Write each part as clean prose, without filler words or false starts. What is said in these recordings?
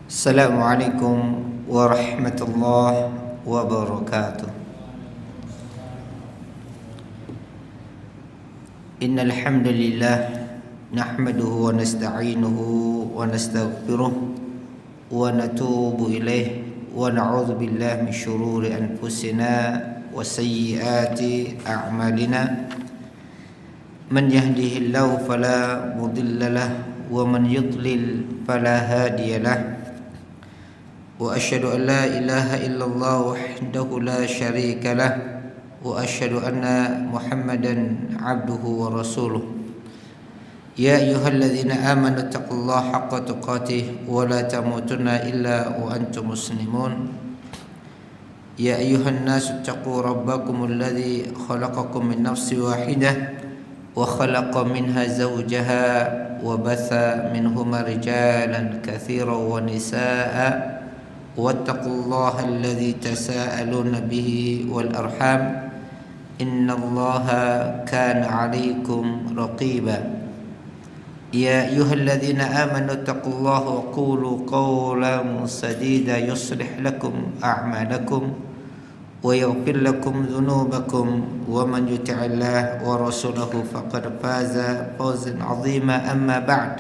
Assalamualaikum warahmatullahi wabarakatuh. Innal hamdalillah nahmaduhu wa nasta'inuhu wa nastaghfiruh wa natubu ilaih wa na'udzu billahi min shururi anfusina wa sayyiati a'malina. Man yahdihillahu fala mudilla lahu wa man yudlil fala hadiya lahu. وأشهد أن لا إله إلا الله وحده لا شريك له وأشهد أن محمدا عبده ورسوله يا أيها الذين آمنوا اتقوا الله حق تقاته ولا تموتن إلا وأنتم مسلمون يا أيها الناس اتقوا ربكم الذي خلقكم من نفس واحدة وخلق منها زوجها وبث منهما رجالا كثيرا ونساء واتقوا الله الذي تساءلون به والأرحام إن الله كان عليكم رقيبا يا أيها الذين آمنوا اتقوا الله وقولوا قولا سديدا يصلح لكم أعمالكم ويغفر لكم ذنوبكم ومن يطع الله ورسوله فقد فاز فوزا عظيما أما بعد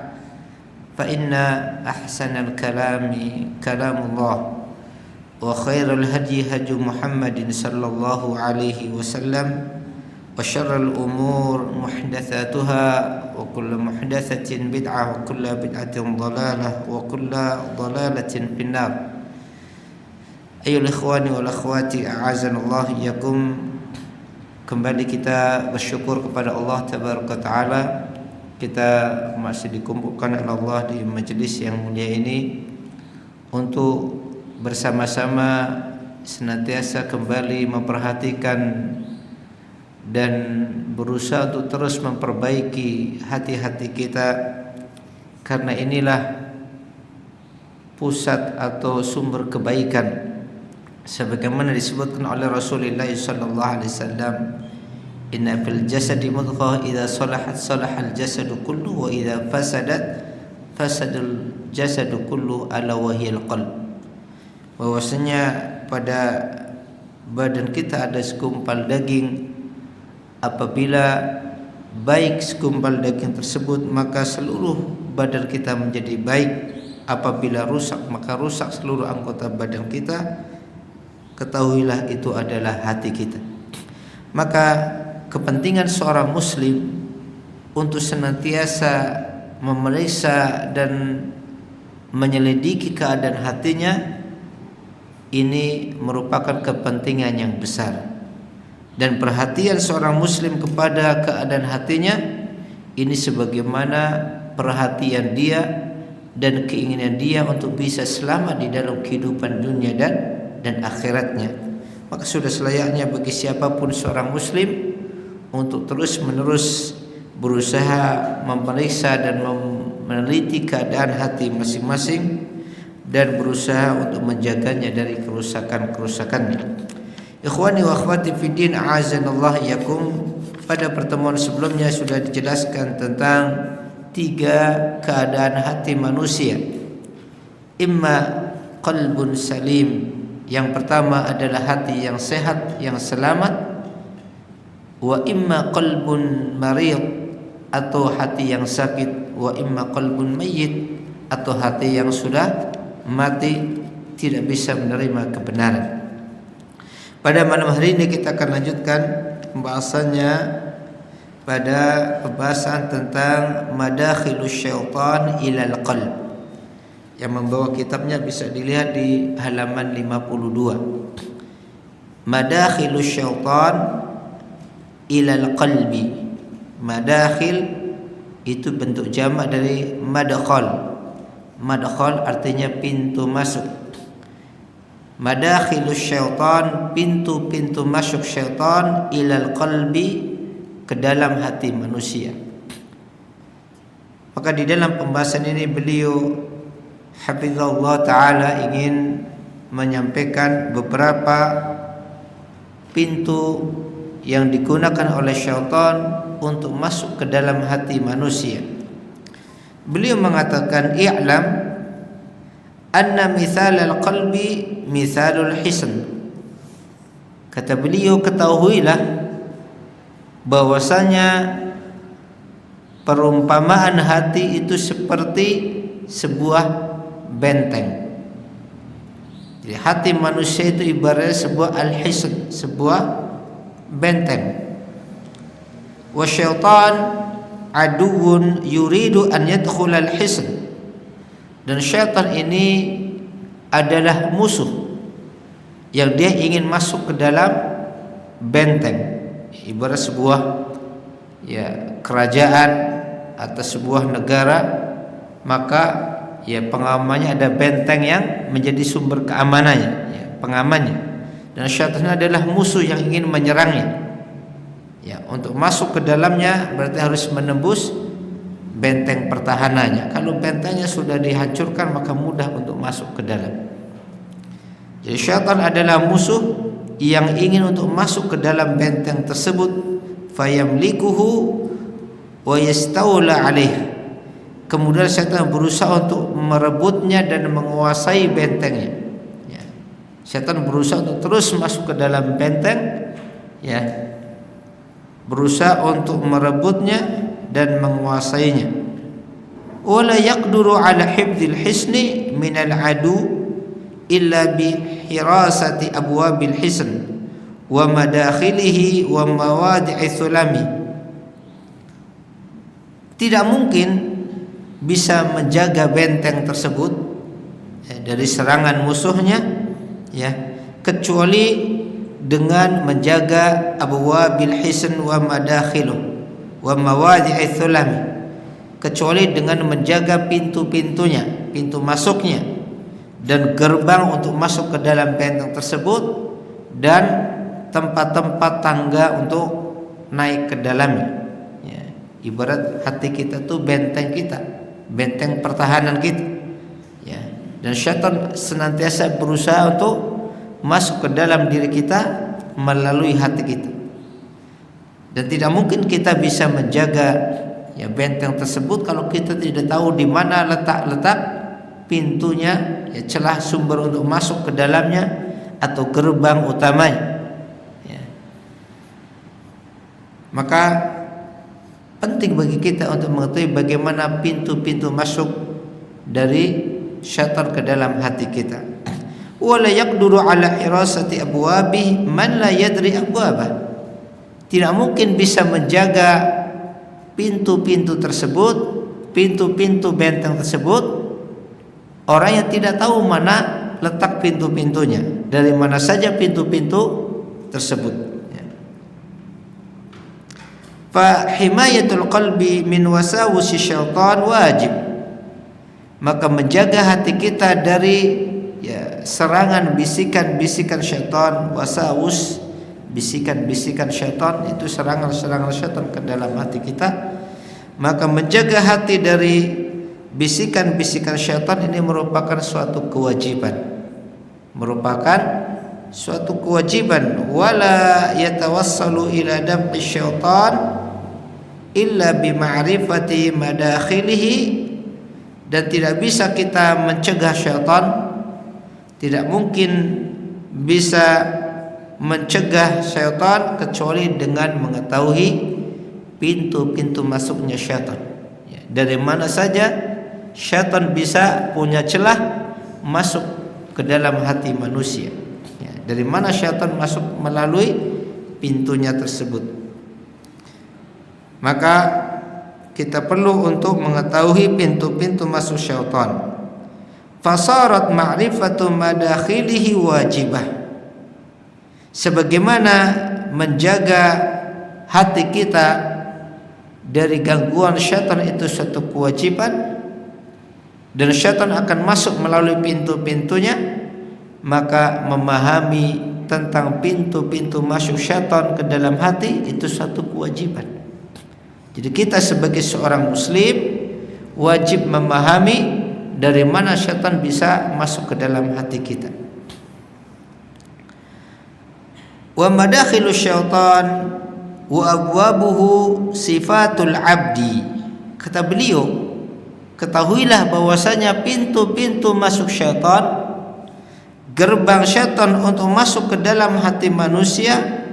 فإن أحسن الكلام كلام الله وخير الهدي هدي محمد صلى الله عليه وسلم وشر الأمور محدثاتها وكل محدثة بدعة وكل بدعة ضلالة وكل ضلالة في النار. أيها الإخوان والأخوات أعزنا الله إياكم. Kembali kita bersyukur kepada Allah Tabaraka Ta'ala. Kita masih dikumpulkan oleh Allah di majelis yang mulia ini untuk bersama-sama senantiasa kembali memperhatikan dan berusaha untuk terus memperbaiki hati-hati kita, karena inilah pusat atau sumber kebaikan sebagaimana disebutkan oleh Rasulullah sallallahu alaihi wasallam, inna fil jasadi mudghah idza salahat salahal jasadu kullu wa idza fasadat fasadal jasadu kullu ala wahiyal qalb. Bahwasanya pada badan kita ada segumpal daging, apabila baik segumpal daging tersebut maka seluruh badan kita menjadi baik, apabila rusak maka rusak seluruh anggota badan kita. Ketahuilah itu adalah hati kita. Maka kepentingan seorang muslim untuk senantiasa memeriksa dan menyelidiki keadaan hatinya ini merupakan kepentingan yang besar, dan perhatian seorang muslim kepada keadaan hatinya ini sebagaimana perhatian dia dan keinginan dia untuk bisa selamat di dalam kehidupan dunia dan akhiratnya. Maka sudah selayaknya bagi siapapun seorang muslim untuk terus-menerus berusaha memeriksa dan meneliti keadaan hati masing-masing dan berusaha untuk menjaganya dari kerusakan-kerusakannya. Ikhwani wa akhwati fi din, a'azanallahu iyyakum. Pada pertemuan sebelumnya sudah dijelaskan tentang 3 keadaan hati manusia. Imma qalbun salim, yang pertama adalah hati yang sehat, yang selamat. Wa imma qalbun marid, atau hati yang sakit. Wa imma qalbun mayyit, atau hati yang sudah mati, tidak bisa menerima kebenaran. Pada malam hari ini kita akan lanjutkan pembahasannya pada pembahasan tentang madakhilus syaitan ilal qalb, yang membawa kitabnya bisa dilihat di halaman 52. Madakhilus syaitan ilal qalbi. Madakhil itu bentuk jamak dari madkhal. Madkhal artinya pintu masuk. Madakhilus syaitan, pintu-pintu masuk syaitan ilal qalbi, ke dalam hati manusia. Maka di dalam pembahasan ini beliau hafizahullah ta'ala ingin menyampaikan beberapa pintu yang digunakan oleh syaitan untuk masuk ke dalam hati manusia. Beliau mengatakan, i'lam anna mithalal qalbi mithalul hisn. Kata beliau, ketahuilah bahwasanya perumpamaan hati itu seperti sebuah benteng. Jadi hati manusia itu ibaratnya sebuah al-hisn, sebuah benteng. Wa syaitan aduun yuridu an yadkhula al-hisn. Dan syaitan ini adalah musuh yang dia ingin masuk ke dalam benteng. Ibarat sebuah kerajaan atau sebuah negara, maka pengamannya ada benteng yang menjadi sumber keamanannya, pengamannya. Dan syaitan adalah musuh yang ingin menyerangnya. Untuk masuk ke dalamnya berarti harus menembus benteng pertahanannya. Kalau bentengnya sudah dihancurkan, maka mudah untuk masuk ke dalam. Jadi syaitan adalah musuh yang ingin untuk masuk ke dalam benteng tersebut, fayamlikuhu wa yastawla alaih. Kemudian syaitan berusaha untuk merebutnya dan menguasai bentengnya. Syaitan berusaha untuk terus masuk ke dalam benteng, berusaha untuk merebutnya dan menguasainya. Wala yaqduru ala hifdzil hisni minal adu illa bi hirasati abwabil hisn wa madakhilihi wa mawadi'i thulami. Tidak mungkin bisa menjaga benteng tersebut dari serangan musuhnya, kecuali dengan menjaga abwabil hisn wa madakhilu wa mawadi'i thulami, kecuali dengan menjaga pintu-pintunya, pintu masuknya dan gerbang untuk masuk ke dalam benteng tersebut, dan tempat-tempat tangga untuk naik ke dalamnya. Ibarat hati kita tuh benteng kita, benteng pertahanan kita. Dan syaitan senantiasa berusaha untuk masuk ke dalam diri kita melalui hati kita. Dan tidak mungkin kita bisa menjaga benteng tersebut kalau kita tidak tahu di mana letak pintunya, celah sumber untuk masuk ke dalamnya atau gerbang utamanya. Maka penting bagi kita untuk mengetahui bagaimana pintu-pintu masuk dari syaitan ke dalam hati kita. Wala yaqduru ala hirasati abwabi man la yadri abwabah. Tidak mungkin bisa menjaga pintu-pintu tersebut, pintu-pintu benteng tersebut, orang yang tidak tahu mana letak pintu-pintunya, dari mana saja pintu-pintu tersebut. Fa himayatul qalbi min wasawisi syaitan wajib. Maka menjaga hati kita dari serangan bisikan-bisikan syaitan, wasawus, bisikan-bisikan syaitan, itu serangan-serangan syaitan ke dalam hati kita. Maka menjaga hati dari bisikan-bisikan syaitan ini merupakan suatu kewajiban. Wala yatawassalu ila dam'i syaitan illa bima'rifati madakhilihi. Dan tidak bisa kita mencegah syaitan, tidak mungkin bisa mencegah syaitan kecuali dengan mengetahui pintu-pintu masuknya syaitan. Dari mana saja syaitan bisa punya celah masuk ke dalam hati manusia. Dari mana syaitan masuk melalui pintunya tersebut. Maka kita perlu untuk mengetahui pintu-pintu masuk syaitan. Fasarat ma'rifatu madakhilihi wajibah. Sebagaimana menjaga hati kita dari gangguan syaitan itu satu kewajiban, dan syaitan akan masuk melalui pintu-pintunya, maka memahami tentang pintu-pintu masuk syaitan ke dalam hati itu satu kewajiban. Jadi kita sebagai seorang muslim wajib memahami dari mana syaitan bisa masuk ke dalam hati kita. Wa madakhilu syaitan wa abwabuhu sifatul abdi. Kata beliau, ketahuilah bahwasanya pintu-pintu masuk syaitan, gerbang syaitan untuk masuk ke dalam hati manusia,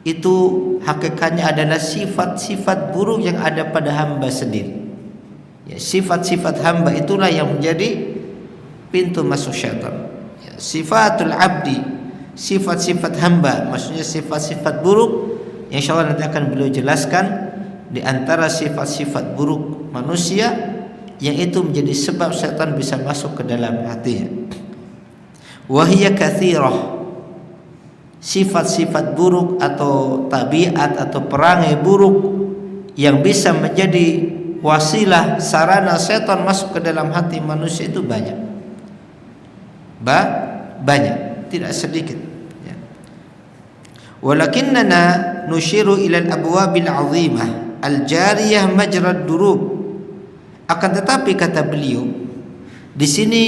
itu hakikatnya adalah sifat-sifat buruk yang ada pada hamba sendiri. Ya, sifat-sifat hamba itulah yang menjadi pintu masuk syaitan. Ya, sifatul abdi, sifat-sifat hamba, maksudnya sifat-sifat buruk yang insyaallah nanti akan beliau jelaskan. Di antara sifat-sifat buruk manusia yang itu menjadi sebab syaitan bisa masuk ke dalam hatinya. Wahiyya katsirah. Sifat-sifat buruk atau tabiat atau perangai buruk yang bisa menjadi wasilah sarana syaitan masuk ke dalam hati manusia itu banyak. Banyak, tidak sedikit. Ya. Walakinnana nushiru ila al-abwabil 'azimah al-jariyah majrad durub. Akan tetapi kata beliau, di sini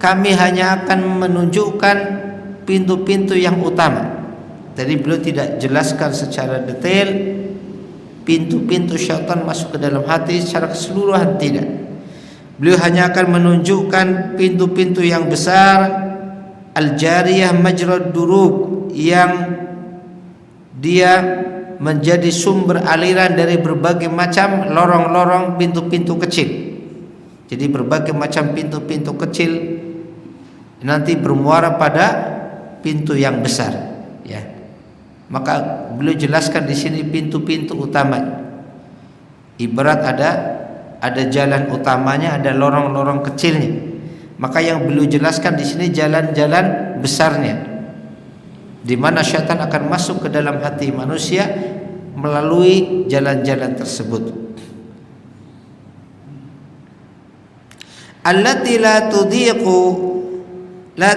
kami hanya akan menunjukkan pintu-pintu yang utama. Tadi beliau tidak jelaskan secara detail pintu-pintu syaitan masuk ke dalam hati secara keseluruhan, tidak. Beliau hanya akan menunjukkan pintu-pintu yang besar, al-jariyah majrad durub, yang dia menjadi sumber aliran dari berbagai macam lorong-lorong pintu-pintu kecil. Jadi berbagai macam pintu-pintu kecil nanti bermuara pada pintu yang besar, ya. Maka beliau jelaskan di sini pintu-pintu utama. Ibarat ada jalan utamanya, ada lorong-lorong kecilnya. Maka yang beliau jelaskan di sini jalan-jalan besarnya, di mana syaitan akan masuk ke dalam hati manusia melalui jalan-jalan tersebut. Allati la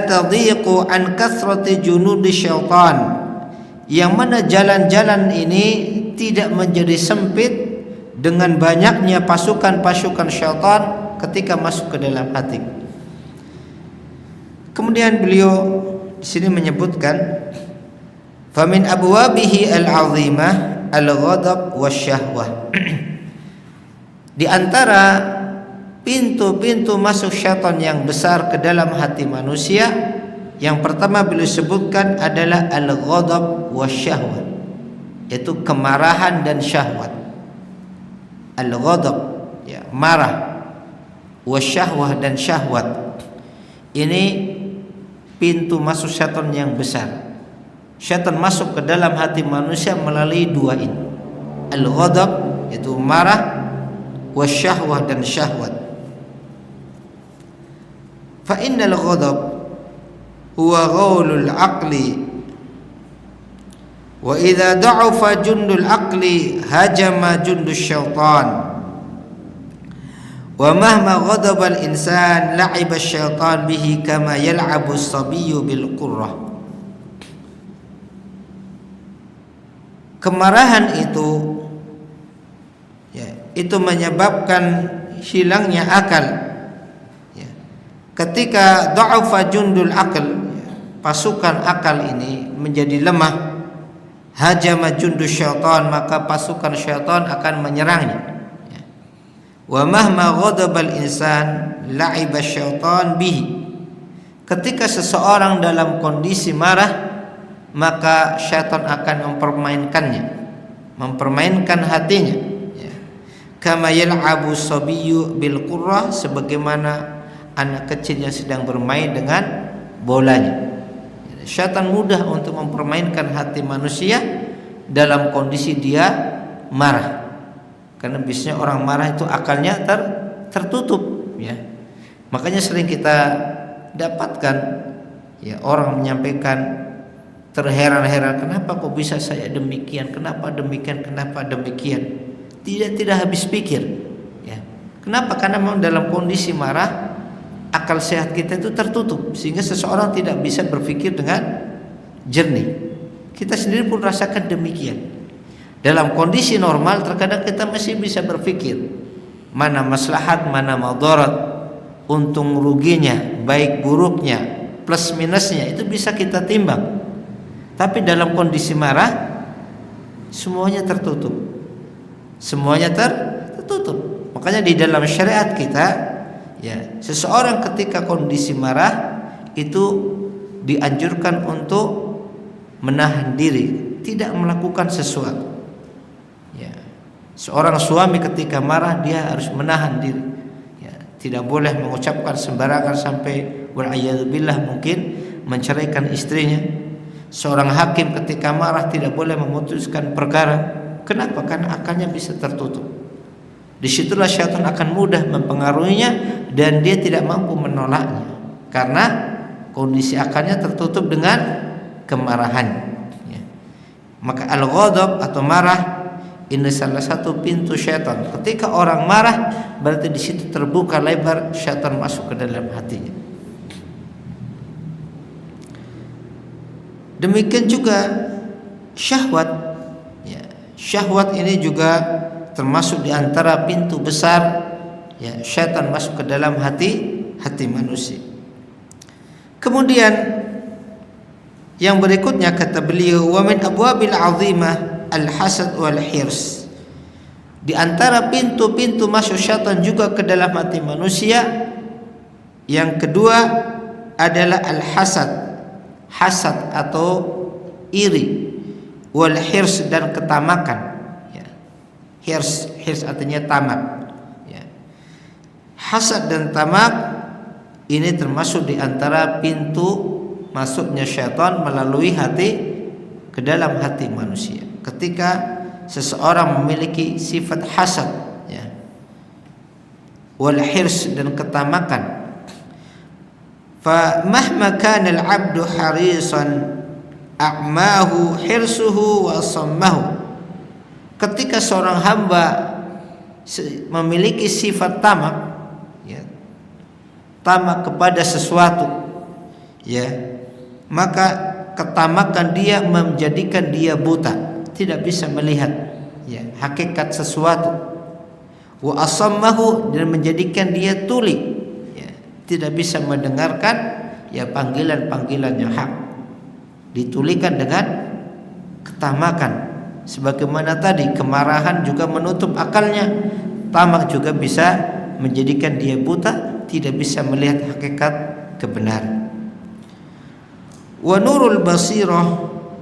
tadhiqu an kathrati junudi syaitan, yang mana jalan-jalan ini tidak menjadi sempit dengan banyaknya pasukan-pasukan syaitan ketika masuk ke dalam hati. Kemudian beliau di sini menyebutkan famin abwabihi al-'azimah al-ghadab wasyahwah. Di antara pintu-pintu masuk syaitan yang besar ke dalam hati manusia, yang pertama beliau sebutkan adalah al-ghadab wasyahwah, yaitu kemarahan dan syahwat. Al-ghadab, ya, marah, wasyahwah dan syahwat. Ini pintu masuk syaitan yang besar. Syaitan masuk ke dalam hati manusia melalui dua ini, al-ghadab, yaitu marah, wasyahwah dan syahwat. Fa innal ghadab huwa ghaulul aqli, wa idza da'afa jundul aqli hajama jundus syaitan. Wa mahma ghadaba al-insan la'iba syaitan bihi kama yal'abu as-sabiyyu bil qurrah. Kemarahan itu, ya, itu menyebabkan hilangnya akal. Ya. Ketika dha'afa jundul aql, pasukan akal ini menjadi lemah, hajama jundus syaitan, maka pasukan syaitan akan menyerangnya. Wa mahma ghadabal insan la'iba syaitan bihi. Ketika seseorang dalam kondisi marah, maka syaitan akan mempermainkan hatinya, ya. Kama yal'abu sabiyyu bil qurrah, sebagaimana anak kecil yang sedang bermain dengan bolanya. Syaitan mudah untuk mempermainkan hati manusia dalam kondisi dia marah. Karena biasanya orang marah itu akalnya tertutup, ya. Makanya sering kita dapatkan, ya, orang menyampaikan terheran-heran, kenapa kok bisa saya demikian, kenapa demikian, kenapa demikian. Tidak habis pikir, ya. Kenapa? Karena memang dalam kondisi marah akal sehat kita itu tertutup, sehingga seseorang tidak bisa berpikir dengan jernih. Kita sendiri pun rasakan demikian. Dalam kondisi normal terkadang kita masih bisa berpikir mana maslahat, mana madarat, untung ruginya, baik buruknya, plus minusnya, itu bisa kita timbang. Tapi dalam kondisi marah semuanya tertutup. Semuanya tertutup. Makanya di dalam syariat kita, ya, seseorang ketika kondisi marah itu dianjurkan untuk menahan diri, tidak melakukan sesuatu. Ya. Seorang suami ketika marah dia harus menahan diri. Ya, tidak boleh mengucapkan sembarangan sampai wal'iyadzubillah mungkin menceraikan istrinya. Seorang hakim ketika marah tidak boleh memutuskan perkara. Kenapa? Karena akalnya bisa tertutup. Disitulah syaitan akan mudah mempengaruhinya dan dia tidak mampu menolaknya karena kondisi akalnya tertutup dengan kemarahan. Ya. Maka al-ghadab atau marah ini salah satu pintu syaitan. Ketika orang marah berarti di situ terbuka lebar syaitan masuk ke dalam hatinya. Demikian juga syahwat. Ya, syahwat ini juga termasuk di antara pintu besar, ya, syaitan masuk ke dalam hati manusia. Kemudian yang berikutnya kata beliau, wa min abwabil azimah al-hasad wal hirs. Di antara pintu-pintu masuk syaitan juga ke dalam hati manusia, yang kedua adalah al-hasad, hasad atau iri, wal hirs dan ketamakan. Hirs artinya tamak. Ya. Hasad dan tamak ini termasuk di antara pintu masuknya syaitan melalui hati ke dalam hati manusia. Ketika seseorang memiliki sifat hasad, ya, wal hirs dan ketamakan, fa mahma kana al-'abdu harisan a'mahu hirsuhu wa sammahu. Ketika seorang hamba memiliki sifat tamak, ya, tamak kepada sesuatu, ya, maka ketamakan dia menjadikan dia buta, tidak bisa melihat, ya, hakikat sesuatu. Wa asammahu, dan menjadikan dia tuli, ya, tidak bisa mendengarkan, ya, panggilan-panggilan yang hak. Ditulikan dengan ketamakan. Sebagaimana tadi kemarahan juga menutup akalnya, tamak juga bisa menjadikan dia buta, tidak bisa melihat hakikat kebenaran. Wa nurul basirah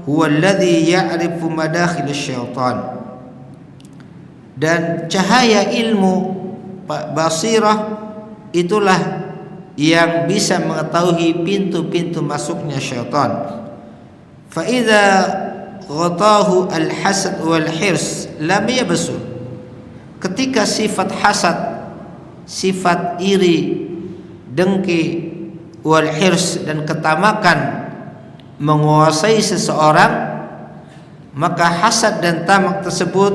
huwa alladhi ya'rifu madakhil syaitan. Dan cahaya ilmu basirah itulah yang bisa mengetahui pintu-pintu masuknya syaitan. Fa idza ghatahu al-hasad wal hirs lam yabsu. Ketika sifat hasad, sifat iri, dengki, wal hirs dan ketamakan menguasai seseorang, maka hasad dan tamak tersebut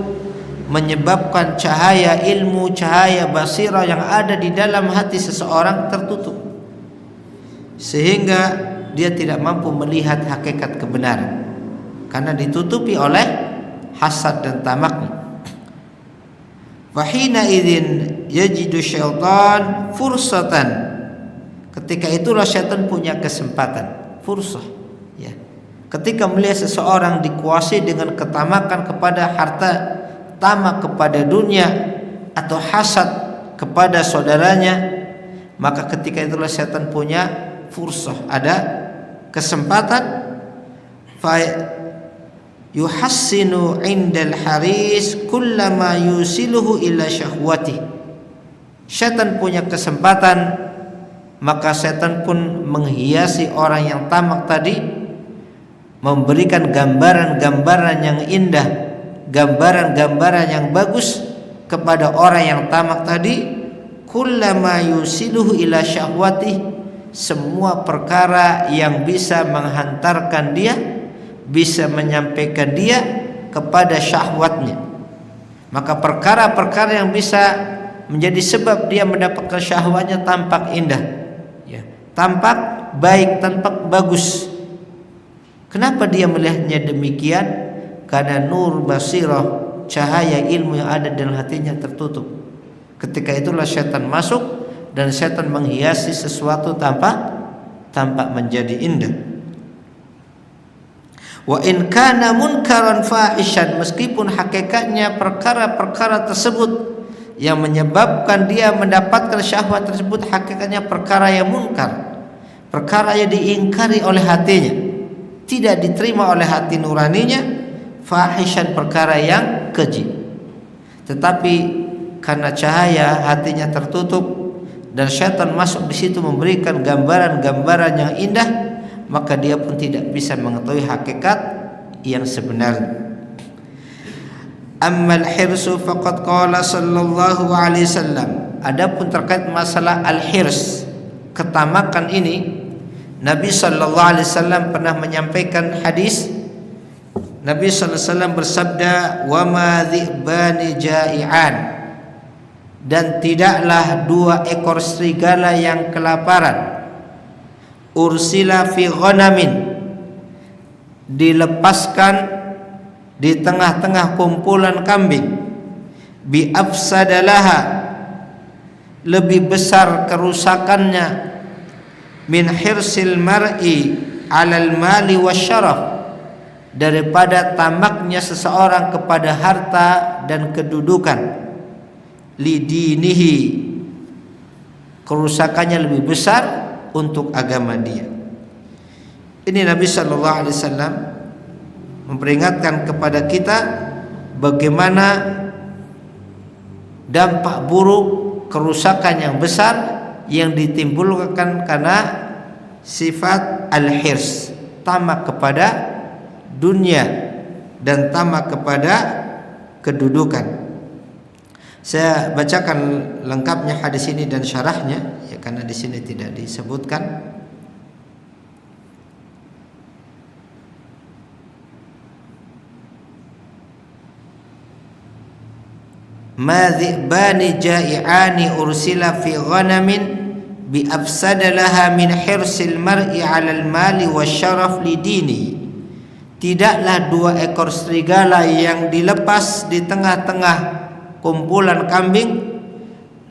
menyebabkan cahaya ilmu, cahaya basirah yang ada di dalam hati seseorang tertutup, sehingga dia tidak mampu melihat hakikat kebenaran karena ditutupi oleh hasad dan tamaknya. Fahina idzin yajidu syaitan fursatan. Ketika itulah syaitan punya kesempatan, fursah, ya. Ketika melihat seseorang dikuasai dengan ketamakan kepada harta, tamak kepada dunia, atau hasad kepada saudaranya, maka ketika itulah syaitan punya fursah, ada kesempatan. Fa yuhassinu indal haris kullama yusiluhu ila syahwati. Syaitan punya kesempatan, maka syaitan pun menghiasi orang yang tamak tadi, memberikan gambaran-gambaran yang indah, gambaran-gambaran yang bagus kepada orang yang tamak tadi. Kullama yusiluhu ila syahwati, semua perkara yang bisa menghantarkan dia, bisa menyampaikan dia kepada syahwatnya. Maka perkara-perkara yang bisa menjadi sebab dia mendapatkan syahwatnya tampak indah, ya, tampak baik, tampak bagus. Kenapa dia melihatnya demikian? Karena nur basirah, cahaya ilmu yang ada dalam hatinya tertutup. Ketika itulah syaitan masuk dan syaitan menghiasi sesuatu tampak menjadi indah. Wa in kana munkaran fahishan, meskipun hakikatnya perkara-perkara tersebut yang menyebabkan dia mendapatkan syahwat tersebut hakikatnya perkara yang munkar, perkara yang diingkari oleh hatinya, tidak diterima oleh hati nuraninya, fahishan, perkara yang keji. Tetapi karena cahaya hatinya tertutup dan syaitan masuk di situ memberikan gambaran-gambaran yang indah, maka dia pun tidak bisa mengetahui hakikat yang sebenarnya. Ammal hirsu faqad qala sallallahu alaihi wasallam. Adapun terkait masalah al-hirs, ketamakan ini, Nabi sallallahu alaihi wasallam pernah menyampaikan hadis. Nabi sallallahu alaihi wasallam bersabda, "Wa ma dhi'bani ja'ian." Dan tidaklah dua ekor serigala yang kelaparan, ursila fi ghanamin, dilepaskan di tengah-tengah kumpulan kambing, bi afsadalaha, lebih besar kerusakannya, min hirsil mar'i 'alal mali wasyaraf, daripada tamaknya seseorang kepada harta dan kedudukan, lidinihi, kerusakannya lebih besar untuk agama dia. Ini Nabi sallallahu alaihi wasallam memperingatkan kepada kita bagaimana dampak buruk, kerusakan yang besar yang ditimbulkan karena sifat al-hirs, tamak kepada dunia dan tamak kepada kedudukan. Saya bacakan lengkapnya hadis ini dan syarahnya, ya, karena di sini tidak disebutkan. Ma dhi'bani ja'i'ani ursila fi ghanamin bi afsadalaha min hirsil mar'i 'alal mali wasyaraf lidini. Tidaklah dua ekor serigala yang dilepas di tengah-tengah kumpulan kambing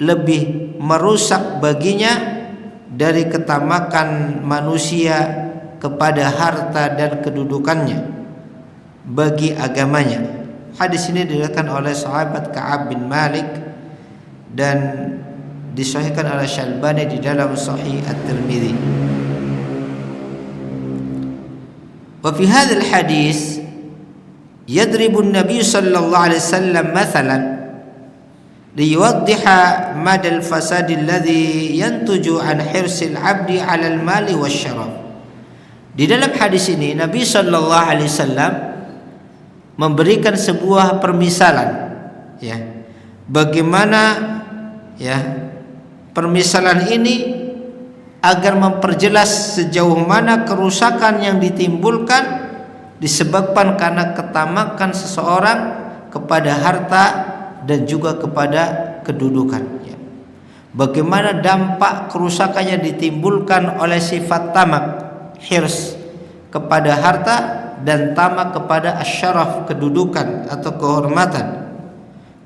lebih merusak baginya dari ketamakan manusia kepada harta dan kedudukannya bagi agamanya. Hadis ini diriwayatkan oleh sahabat Ka'ab bin Malik dan disahihkan oleh Syalbani di dalam Sahih At-Tirmidzi. Wa fi hadzal hadis yadribu an-nabiy sallallahu alaihi wasallam mathalan liyuwaddiha mada al-fasad alladhi yantuju an hirsil 'abdi 'ala al-mali wasyaraf. Di dalam hadis ini Nabi sallallahu alaihi wasallam memberikan sebuah permisalan, ya, bagaimana, ya, permisalan ini agar memperjelas sejauh mana kerusakan yang ditimbulkan disebabkan karena ketamakan seseorang kepada harta dan juga kepada kedudukan, ya. Bagaimana dampak kerusakan yang ditimbulkan oleh sifat tamak, hirs, kepada harta dan tamak kepada asyaraf, kedudukan atau kehormatan.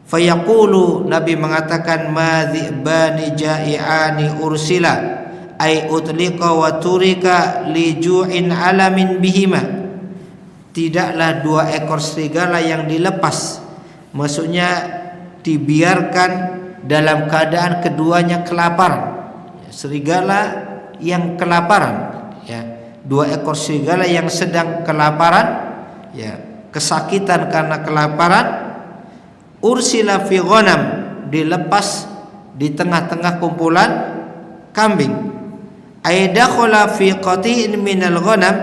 Fayaqulu, Nabi mengatakan, ma dhi'bani ja'i'ani ursila ay utliqa wa turika li ju'in alamin bihima. Tidaklah dua ekor serigala yang dilepas, maksudnya dibiarkan dalam keadaan keduanya kelaparan. Serigala yang kelaparan, ya, dua ekor serigala yang sedang kelaparan, ya, kesakitan karena kelaparan, ursila fi ghanam, dilepas di tengah-tengah kumpulan kambing. Aidakhala fi qatin minal ghanam,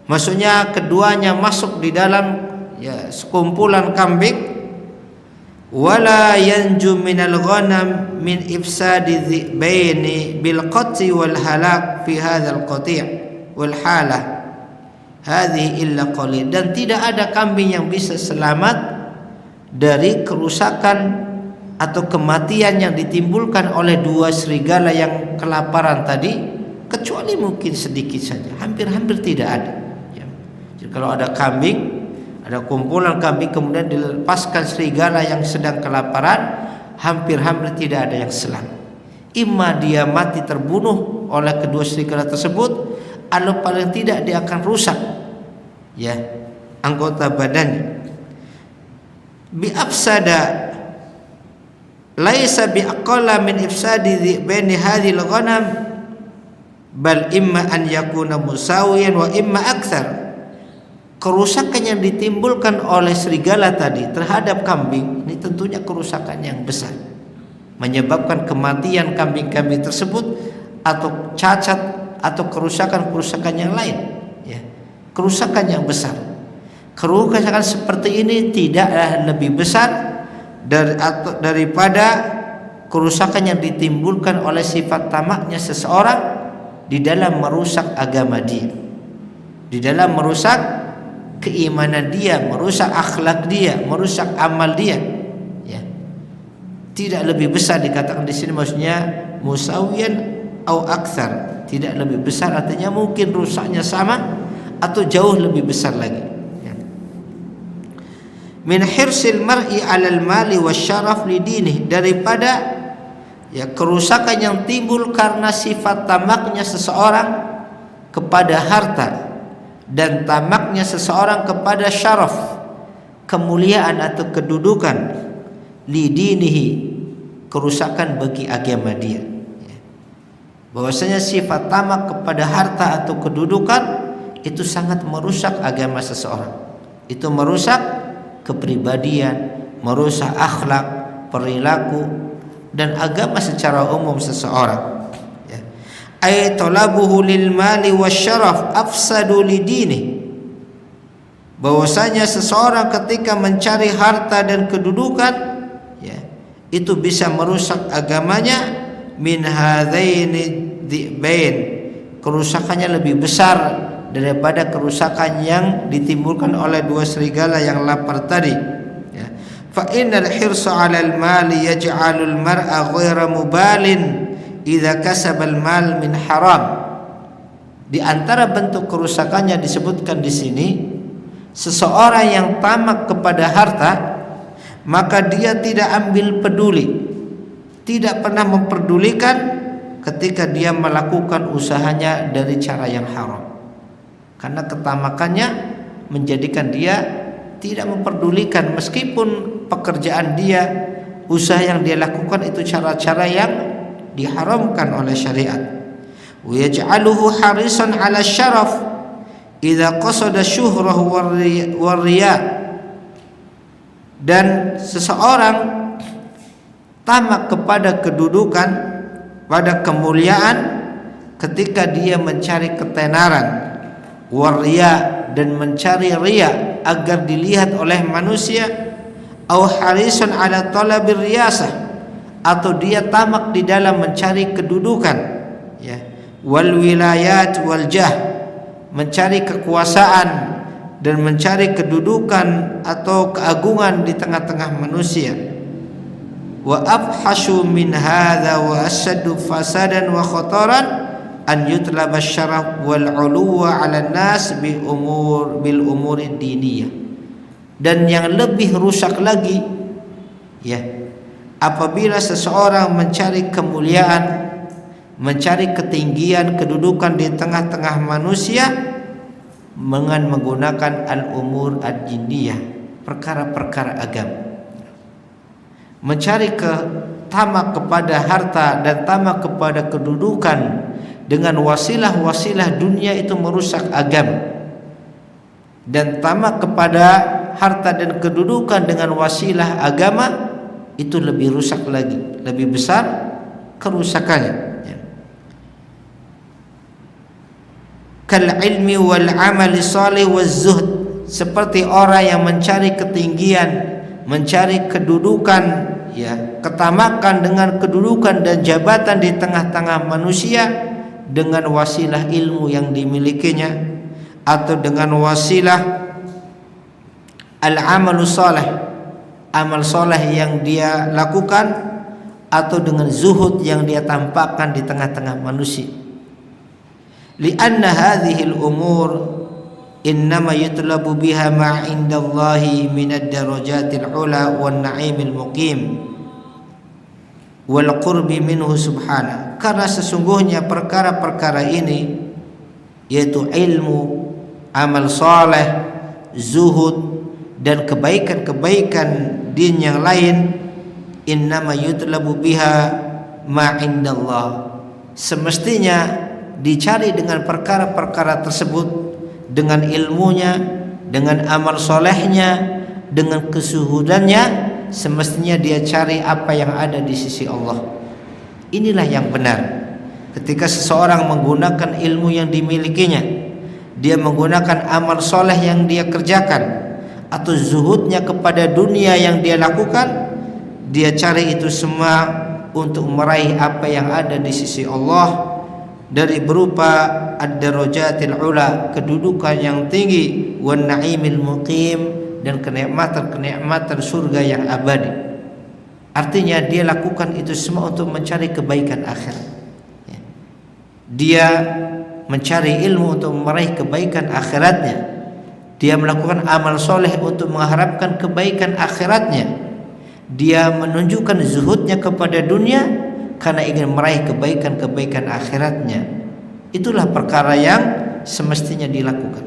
maksudnya keduanya masuk di dalam, ya, sekumpulan kambing. Wala yanju minal ghanam min ifsadi dhi'baini bil qat'i wal halak fi hadzal qati' wal halah hadhihi illa qalil. Dan tidak ada kambing yang bisa selamat dari kerusakan atau kematian yang ditimbulkan oleh dua serigala yang kelaparan tadi, kecuali mungkin sedikit saja, hampir-hampir tidak ada, ya. Jadi kalau ada kambing, ada kumpulan kambing kemudian dilepaskan serigala yang sedang kelaparan, hampir-hampir tidak ada yang selamat. Imma dia mati terbunuh oleh kedua serigala tersebut, atau paling tidak dia akan rusak, ya, anggota badannya. Bi afsada laisa biaqalla min ifsadi dhi'baini hadhil ghanam bal imma an yakuna musawiyan wa imma akthar. Kerusakan yang ditimbulkan oleh serigala tadi terhadap kambing ini tentunya kerusakan yang besar, menyebabkan kematian kambing-kambing tersebut atau cacat atau kerusakan-kerusakan yang lain, ya. Kerusakan yang besar. Kerusakan seperti ini tidaklah lebih besar daripada kerusakan yang ditimbulkan oleh sifat tamaknya seseorang di dalam merusak agama dia, di dalam merusak keimanan dia, merusak akhlak dia, merusak amal dia, ya. Tidak lebih besar dikatakan di sini maksudnya musawiyan au aktsar, tidak lebih besar artinya mungkin rusaknya sama atau jauh lebih besar lagi, ya. Min hirsil mar'i 'alal mali wasyaraf li dinih, daripada ya kerusakan yang timbul karena sifat tamaknya seseorang kepada harta dan tamaknya seseorang kepada syaraf, kemuliaan atau kedudukan, lidinihi, kerusakan bagi agama dia. Bahwasanya sifat tamak kepada harta atau kedudukan itu sangat merusak agama seseorang. Itu merusak kepribadian, merusak akhlak, perilaku dan agama secara umum seseorang. Ay talabuhu lil mali wasyaraf afsadu lidini, bahwasanya seseorang ketika mencari harta dan kedudukan, ya, itu bisa merusak agamanya. Min hadzaini dhi'bain, kerusakannya lebih besar daripada kerusakan yang ditimbulkan oleh dua serigala yang lapar tadi, ya. Fa innal hirsa 'alal mali yaj'alul mar'a ghaira mubalin idza kasabal mal min haram. Di antara bentuk kerusakannya disebutkan di sini, seseorang yang tamak kepada harta, maka dia tidak ambil peduli, tidak pernah memperdulikan ketika dia melakukan usahanya dari cara yang haram. Karena ketamakannya menjadikan dia tidak memperdulikan meskipun pekerjaan dia, usaha yang dia lakukan itu cara-cara yang diharamkan oleh syariat. Wa yaj'aluhu harisan 'ala syaraf idza qasada syuhrah war riya, dan seseorang tamak kepada kedudukan, pada kemuliaan ketika dia mencari ketenaran, war riya, dan mencari riya agar dilihat oleh manusia, au harisan 'ala talabir riyasah, atau dia tamak di dalam mencari kedudukan, ya, wal wilayat wal jah, mencari kekuasaan dan mencari kedudukan atau keagungan di tengah-tengah manusia. Wa abhashu min hadza wa ashaddu fasadan wa khataran an yutlaba syaraf wal 'uluwa 'ala nas bil umuri diniyah. Dan yang lebih rusak lagi, ya, apabila seseorang mencari kemuliaan, mencari ketinggian, kedudukan di tengah-tengah manusia dengan menggunakan al-umur ad-diniyah, perkara-perkara agama. Mencari tamak kepada harta dan tamak kepada kedudukan dengan wasilah-wasilah dunia itu merusak agama. Dan tamak kepada harta dan kedudukan dengan wasilah agama itu lebih rusak lagi, lebih besar kerusakannya, ya. Kal ilmi wal amali salih waz zuhd, seperti orang yang mencari ketinggian, mencari kedudukan, ya, ketamakan dengan kedudukan dan jabatan di tengah-tengah manusia dengan wasilah ilmu yang dimilikinya, atau dengan wasilah al-amalu salih, amal soleh yang dia lakukan, atau dengan zuhud yang dia tampakkan di tengah-tengah manusia. Lianna hadhil umur innama yutlabu biha ma 'indallahi minad darajatil 'ula wan na'imil muqim wal qurbi minhu subhanahu. Karena sesungguhnya perkara-perkara ini, yaitu ilmu, amal soleh, zuhud, dan kebaikan-kebaikan din yang lain, innama yutlabu biha ma indallah. Semestinya dicari dengan perkara-perkara tersebut, dengan ilmunya, dengan amal solehnya, dengan kesuhudannya, semestinya dia cari apa yang ada di sisi Allah. Inilah yang benar. Ketika seseorang menggunakan ilmu yang dimilikinya, dia menggunakan amal soleh yang dia kerjakan, atau zuhudnya kepada dunia yang dia lakukan, dia cari itu semua untuk meraih apa yang ada di sisi Allah, dari berupa ad-darajatil ula, kedudukan yang tinggi, wan na'imil muqim, dan kenikmatan surga yang abadi. Artinya dia lakukan itu semua untuk mencari kebaikan akhirat. Dia mencari ilmu untuk meraih kebaikan akhiratnya. Dia melakukan amal soleh untuk mengharapkan kebaikan akhiratnya. Dia menunjukkan zuhudnya kepada dunia karena ingin meraih kebaikan-kebaikan akhiratnya. Itulah perkara yang semestinya dilakukan.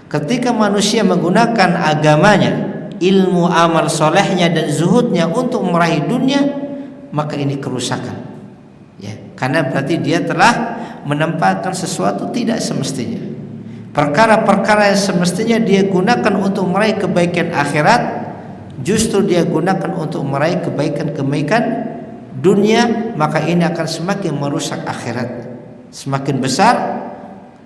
Ketika manusia menggunakan agamanya, ilmu amal solehnya dan zuhudnya untuk meraih dunia, maka ini kerusakan. Ya, karena berarti dia telah menempatkan sesuatu tidak semestinya. Perkara-perkara yang semestinya dia gunakan untuk meraih kebaikan akhirat, justru dia gunakan untuk meraih kebaikan-kebaikan dunia, maka ini akan semakin merusak akhirat. Semakin besar,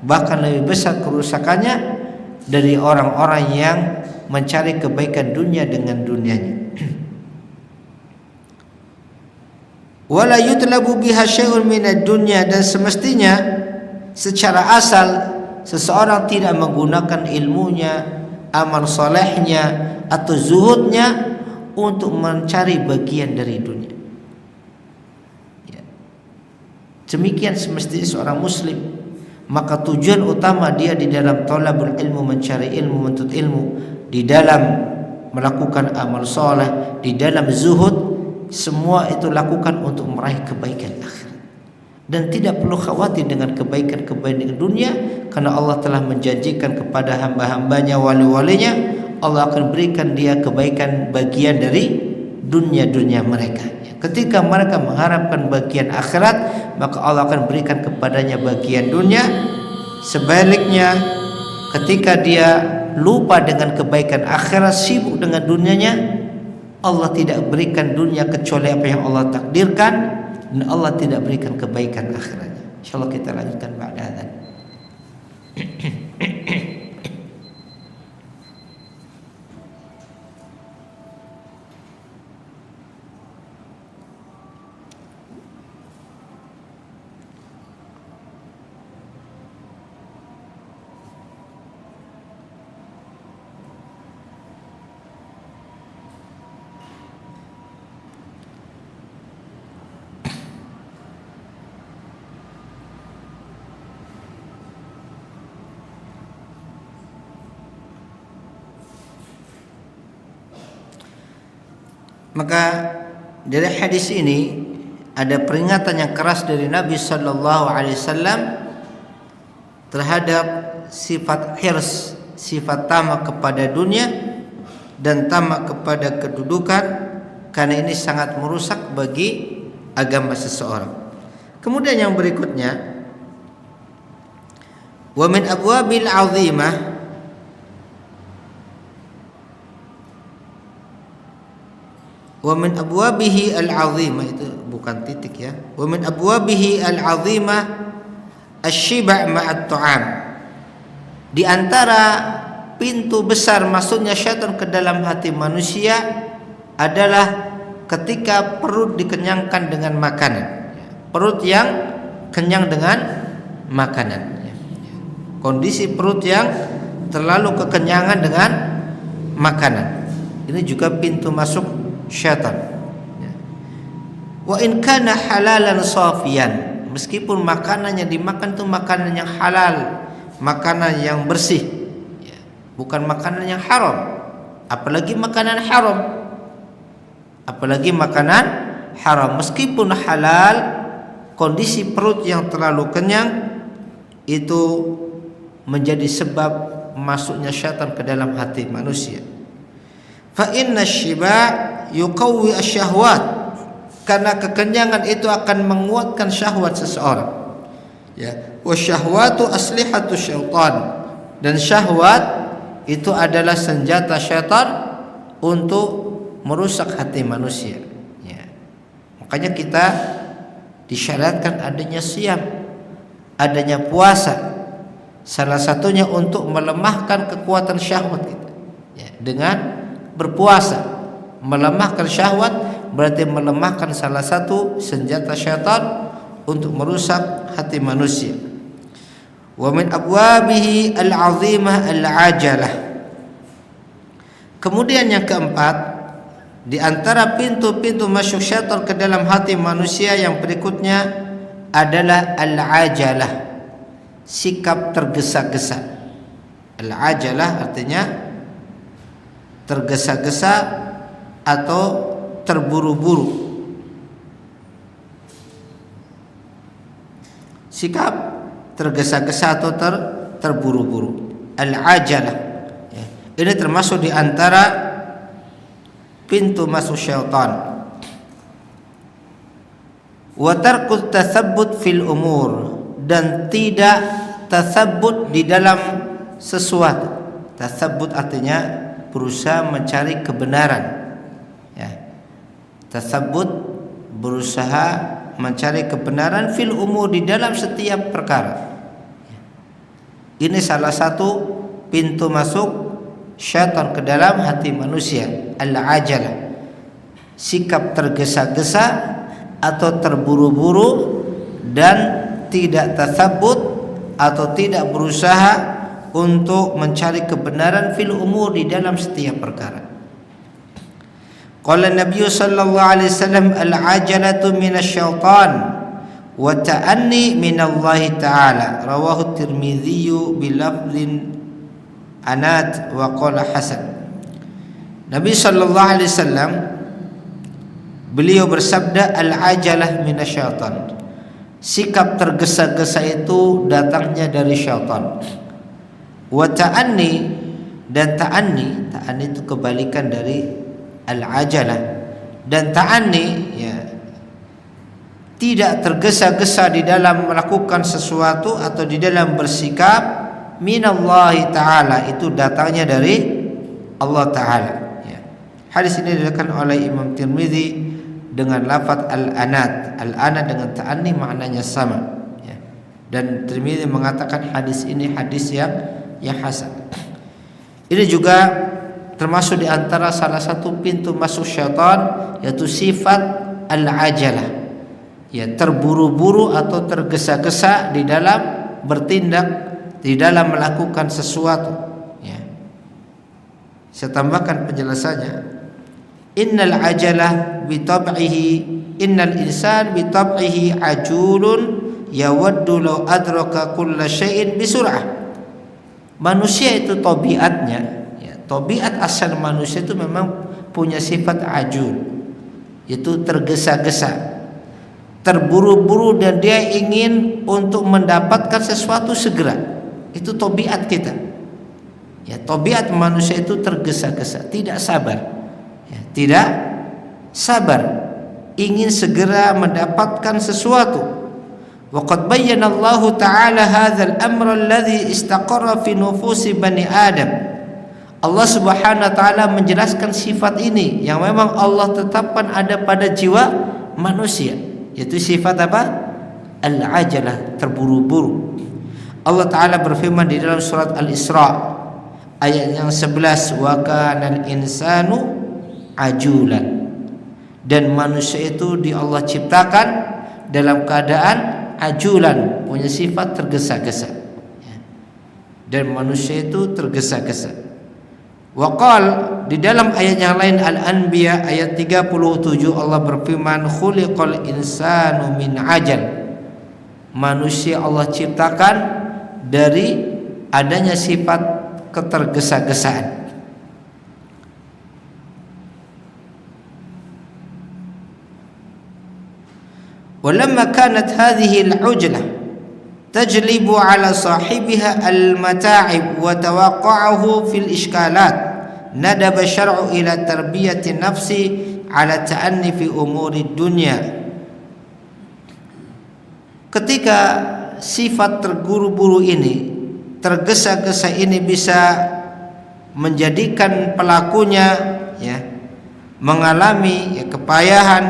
bahkan lebih besar kerusakannya dari orang-orang yang mencari kebaikan dunia dengan dunianya. Wala yutlabu biha syai'un minad dunya, dan semestinya secara asal seseorang tidak menggunakan ilmunya, amal solehnya atau zuhudnya untuk mencari bagian dari dunia. Ya. Demikian semestinya seorang muslim. Maka tujuan utama dia di dalam thalabul ilmu, mencari ilmu, menuntut ilmu, di dalam melakukan amal soleh, di dalam zuhud, semua itu lakukan untuk meraih kebaikan akhirat. Dan tidak perlu khawatir dengan kebaikan-kebaikan dunia, karena Allah telah menjanjikan kepada hamba-hambanya, wali-walinya, Allah akan berikan dia kebaikan bagian dari dunia-dunia mereka. Ketika mereka mengharapkan bagian akhirat, maka Allah akan berikan kepadanya bagian dunia. Sebaliknya, ketika dia lupa dengan kebaikan akhirat, sibuk dengan dunianya, Allah tidak berikan dunia kecuali apa yang Allah takdirkan, dan Allah tidak berikan kebaikan akhiratnya. Insyaallah kita lanjutkan ba'da adzan. Maka dari hadis ini ada peringatan yang keras dari Nabi sallallahu alaihi wasallam terhadap sifat hirs, sifat tamak kepada dunia dan tamak kepada kedudukan, karena ini sangat merusak bagi agama seseorang. Kemudian yang berikutnya, wa min abwabil azimah, wa min abwabihi al-'azimah, itu bukan titik ya. Wa min abwabihi al-'azimah asy-syiba' ma'at ta'am. Di antara pintu besar masuknya syaitan ke dalam hati manusia adalah ketika perut dikenyangkan dengan makanan. Perut yang kenyang dengan makanan. Kondisi perut yang terlalu kekenyangan dengan makanan. Ini juga pintu masuk syaitan. Wa in kana halalan safiyan, meskipun makanan yang dimakan itu makanan yang halal, makanan yang bersih, bukan makanan yang haram. Apalagi makanan haram, apalagi makanan haram. Meskipun halal, kondisi perut yang terlalu kenyang itu menjadi sebab masuknya syaitan ke dalam hati manusia. Fa inna syiba' yuqawwi asyahwat, karena kekenyangan itu akan menguatkan syahwat seseorang. Ya, wasyahwatu aslihatu syaitan, dan syahwat itu adalah senjata syaitan untuk merusak hati manusia. Ya. Makanya kita disyaratkan adanya siam, adanya puasa. Salah satunya untuk melemahkan kekuatan syahwat kita. Ya, dengan berpuasa, melemahkan syahwat berarti melemahkan salah satu senjata syaitan untuk merusak hati manusia. Wa min abwabihi al-'azimah al-'ajalah. Kemudian yang keempat, di antara pintu-pintu masuk syaitan ke dalam hati manusia yang berikutnya adalah al-'ajalah, sikap tergesa-gesa. Al-'ajalah artinya tergesa-gesa atau terburu-buru. Sikap tergesa-gesa atau terburu-buru. Al-'ajalah. Ya. Ini termasuk di antara pintu masuk syaitan. Wa tarku tatsabbut fil umur, dan tidak tatsabbut di dalam sesuatu. Tatsabbut artinya berusaha mencari kebenaran. Ya. Tatsabbut berusaha mencari kebenaran fil umur, di dalam setiap perkara. Ini salah satu pintu masuk syaitan ke dalam hati manusia, al-ajalah, sikap tergesa-gesa atau terburu-buru dan tidak tatsabbut atau tidak berusaha untuk mencari kebenaran fil umur, di dalam setiap perkara. Qala Nabi sallallahu alaihi wasallam, al-ajalatu minasyaitan wa ta'anni minallahi ta'ala. Rawahu Tirmidzi bilafdhin anat wa qala hasan. Nabi sallallahu alaihi wasallam beliau bersabda, al-ajalah minasyaitan, sikap tergesa-gesa itu datangnya dari syaitan. Wa ta'anni, dan ta'anni itu kebalikan dari al-ajalah. Dan ta'anni, ya, tidak tergesa-gesa di dalam melakukan sesuatu atau di dalam bersikap, minallahi ta'ala, itu datangnya dari Allah Ta'ala. Ya. Hadis ini diriwayatkan oleh Imam Tirmidzi dengan lafaz al-anat. Al-anat dengan ta'anni maknanya sama. Ya. Dan Tirmidzi mengatakan hadis ini hadis yang hasan. Ini juga termasuk di antara salah satu pintu masuk syaitan, yaitu sifat al-ajalah. Ya, terburu-buru atau tergesa-gesa di dalam bertindak, di dalam melakukan sesuatu. Ya. Saya tambahkan penjelasannya. Innal ajalah bitab'ihi, innal insan bitab'ihi ajulun yawaddu law adraka kulla syai'in bisur'ah. Manusia itu tabiatnya, ya, tabiat asal manusia itu memang punya sifat ajul, yaitu tergesa-gesa, terburu-buru, dan dia ingin untuk mendapatkan sesuatu segera. Itu tabiat kita. Ya, tabiat manusia itu tergesa-gesa, tidak sabar. Ya, tidak sabar, ingin segera mendapatkan sesuatu. Wa qad bayyana Allah Ta'ala hadzal amra alladhi istaqarra fi nufusi bani Adam. Allah Subhanahu wa taala menjelaskan sifat ini yang memang Allah tetapkan ada pada jiwa manusia, yaitu sifat apa? Al-ajalah, terburu-buru. Allah Ta'ala berfirman di dalam surat Al-Isra ayat yang 11, wa kanal insanu ajulan, dan manusia itu di Allah ciptakan dalam keadaan ajulan, punya sifat tergesa-gesa. Dan manusia itu tergesa-gesa. Wa qal, di dalam ayat yang lain Al-Anbiya ayat 37 Allah berfirman, khuliqal insanu min ajal, manusia Allah ciptakan dari adanya sifat ketergesa-gesaan. Walamma kanat hadhihi al-ujlah tajlibu ala sahibiha al-mata'ib wa tawaqqa'uhu fil ishkalat, nadaba syar'u ila tarbiyati nafsi ala ta'anni fi umuri dunya. Ketika sifat terburu-buru ini, tergesa-gesa ini bisa menjadikan pelakunya mengalami kepayahan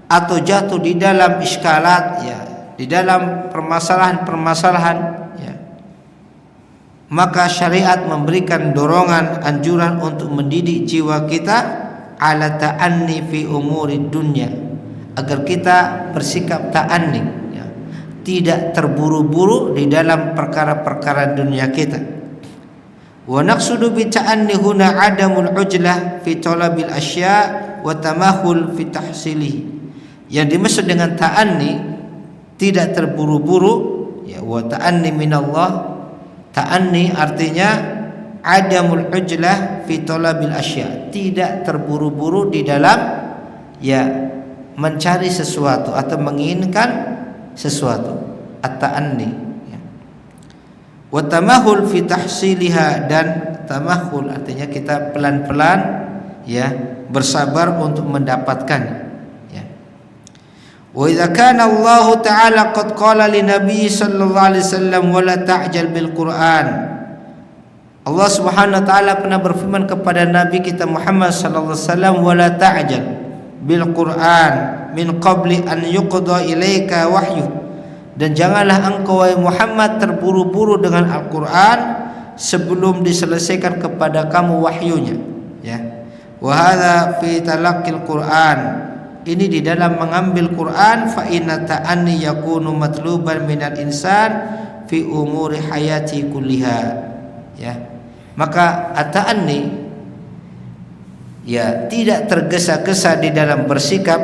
atau jatuh di dalam iskalat, di dalam permasalahan-permasalahan, maka syariat memberikan dorongan, anjuran untuk mendidik jiwa kita ala ta'anni fi umuri dunya, agar kita bersikap ta'anni, tidak terburu-buru di dalam perkara-perkara dunia kita. Wa naqsudu bi ta'anni huna adamul ujlah fi talabil asya' wa tamahul fi tahsilihi. Yang dimaksud dengan ta'anni tidak terburu-buru, wa ta'anni minallah. Ta'anni artinya adamul ujlah fi talabil asya', tidak terburu-buru di dalam mencari sesuatu atau menginginkan sesuatu, at-ta'anni. Wa tamahul fi tahsiliha, dan tamahul artinya kita pelan-pelan bersabar untuk mendapatkannya. Wa idza kana Allah Ta'ala qad qala li Nabi sallallahu alaihi wasallam wa la ta'jal bil Qur'an. Allah Subhanahu wa taala pernah berfirman kepada Nabi kita Muhammad sallallahu alaihi wasallam, wa la ta'jal bil Qur'an min qabli an yuqda ilaika wahyu. Dan janganlah engkau wahai Muhammad terburu-buru dengan Al-Qur'an sebelum diselesaikan kepada kamu wahyunya. Wa hadza fi talaqqil Qur'an. Ini di dalam mengambil Quran, fa inna ta'anni yakunu matluban minal insan fi umuri hayati kulliha. Maka at-ta'anni tidak tergesa-gesa di dalam bersikap,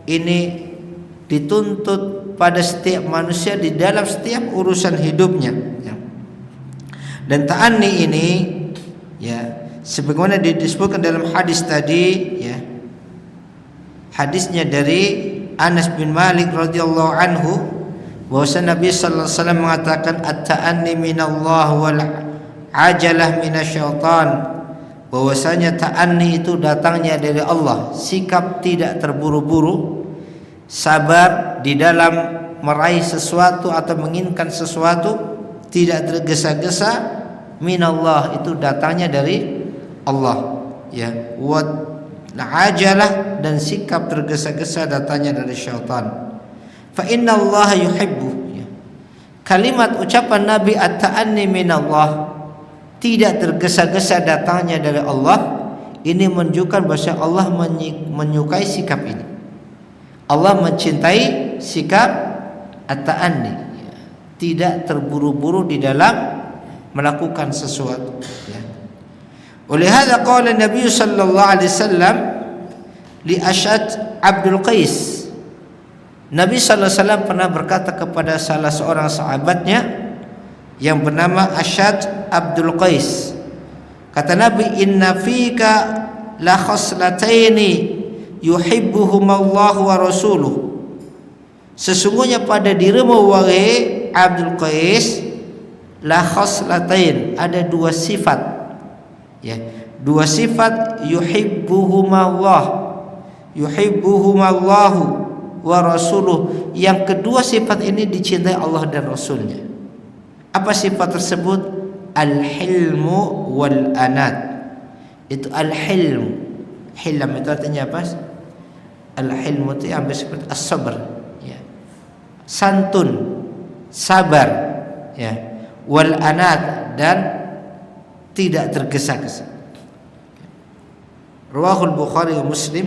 ini dituntut pada setiap manusia di dalam setiap urusan hidupnya. Dan ta'anni ini sebagaimana disebutkan dalam hadis tadi, hadisnya dari Anas bin Malik radhiyallahu anhu, bahwasanya Nabi sallallahu alaihi wasallam mengatakan at-ta'anni minallah wal ajalah minasyaitan, bahwasanya ta'anni itu datangnya dari Allah, sikap tidak terburu-buru, sabar di dalam meraih sesuatu atau menginginkan sesuatu, tidak tergesa-gesa, minallah itu datangnya dari Allah, ajalah, dan sikap tergesa-gesa datangnya dari syaitan. Fa inna Allah yuhibbu. Kalimat ucapan Nabi at-ta'anni minallah, tidak tergesa-gesa datangnya dari Allah, ini menunjukkan bahwa Allah menyukai sikap ini. Allah mencintai sikap at-ta'anni, tidak terburu-buru di dalam melakukan sesuatu. Oleh hadza qala Nabi sallallahu alaihi wasallam li Ash'ad Abdul Qais. Nabi sallallahu alaihi wasallam pernah berkata kepada salah seorang sahabatnya yang bernama Ash'ad Abdul Qais. Kata Nabi, inna fika la khaslataini yuhibbuhumallahu wa rasuluh. Sesungguhnya pada dirimu wahai Abdul Qais la khaslatain, ada dua sifat. Dua sifat, yuhibbuhumallahu wa rasuluh. Yang kedua sifat ini dicintai Allah dan Rasulnya. Apa sifat tersebut? Al-hilmu wal anad. Itu al-hilm. Hilm itu artinya apa? Al-hilmu itu hampir seperti as-sabr, santun, sabar, wal anad, dan tidak tergesa-gesa. Rawahul Bukhari wa Muslim.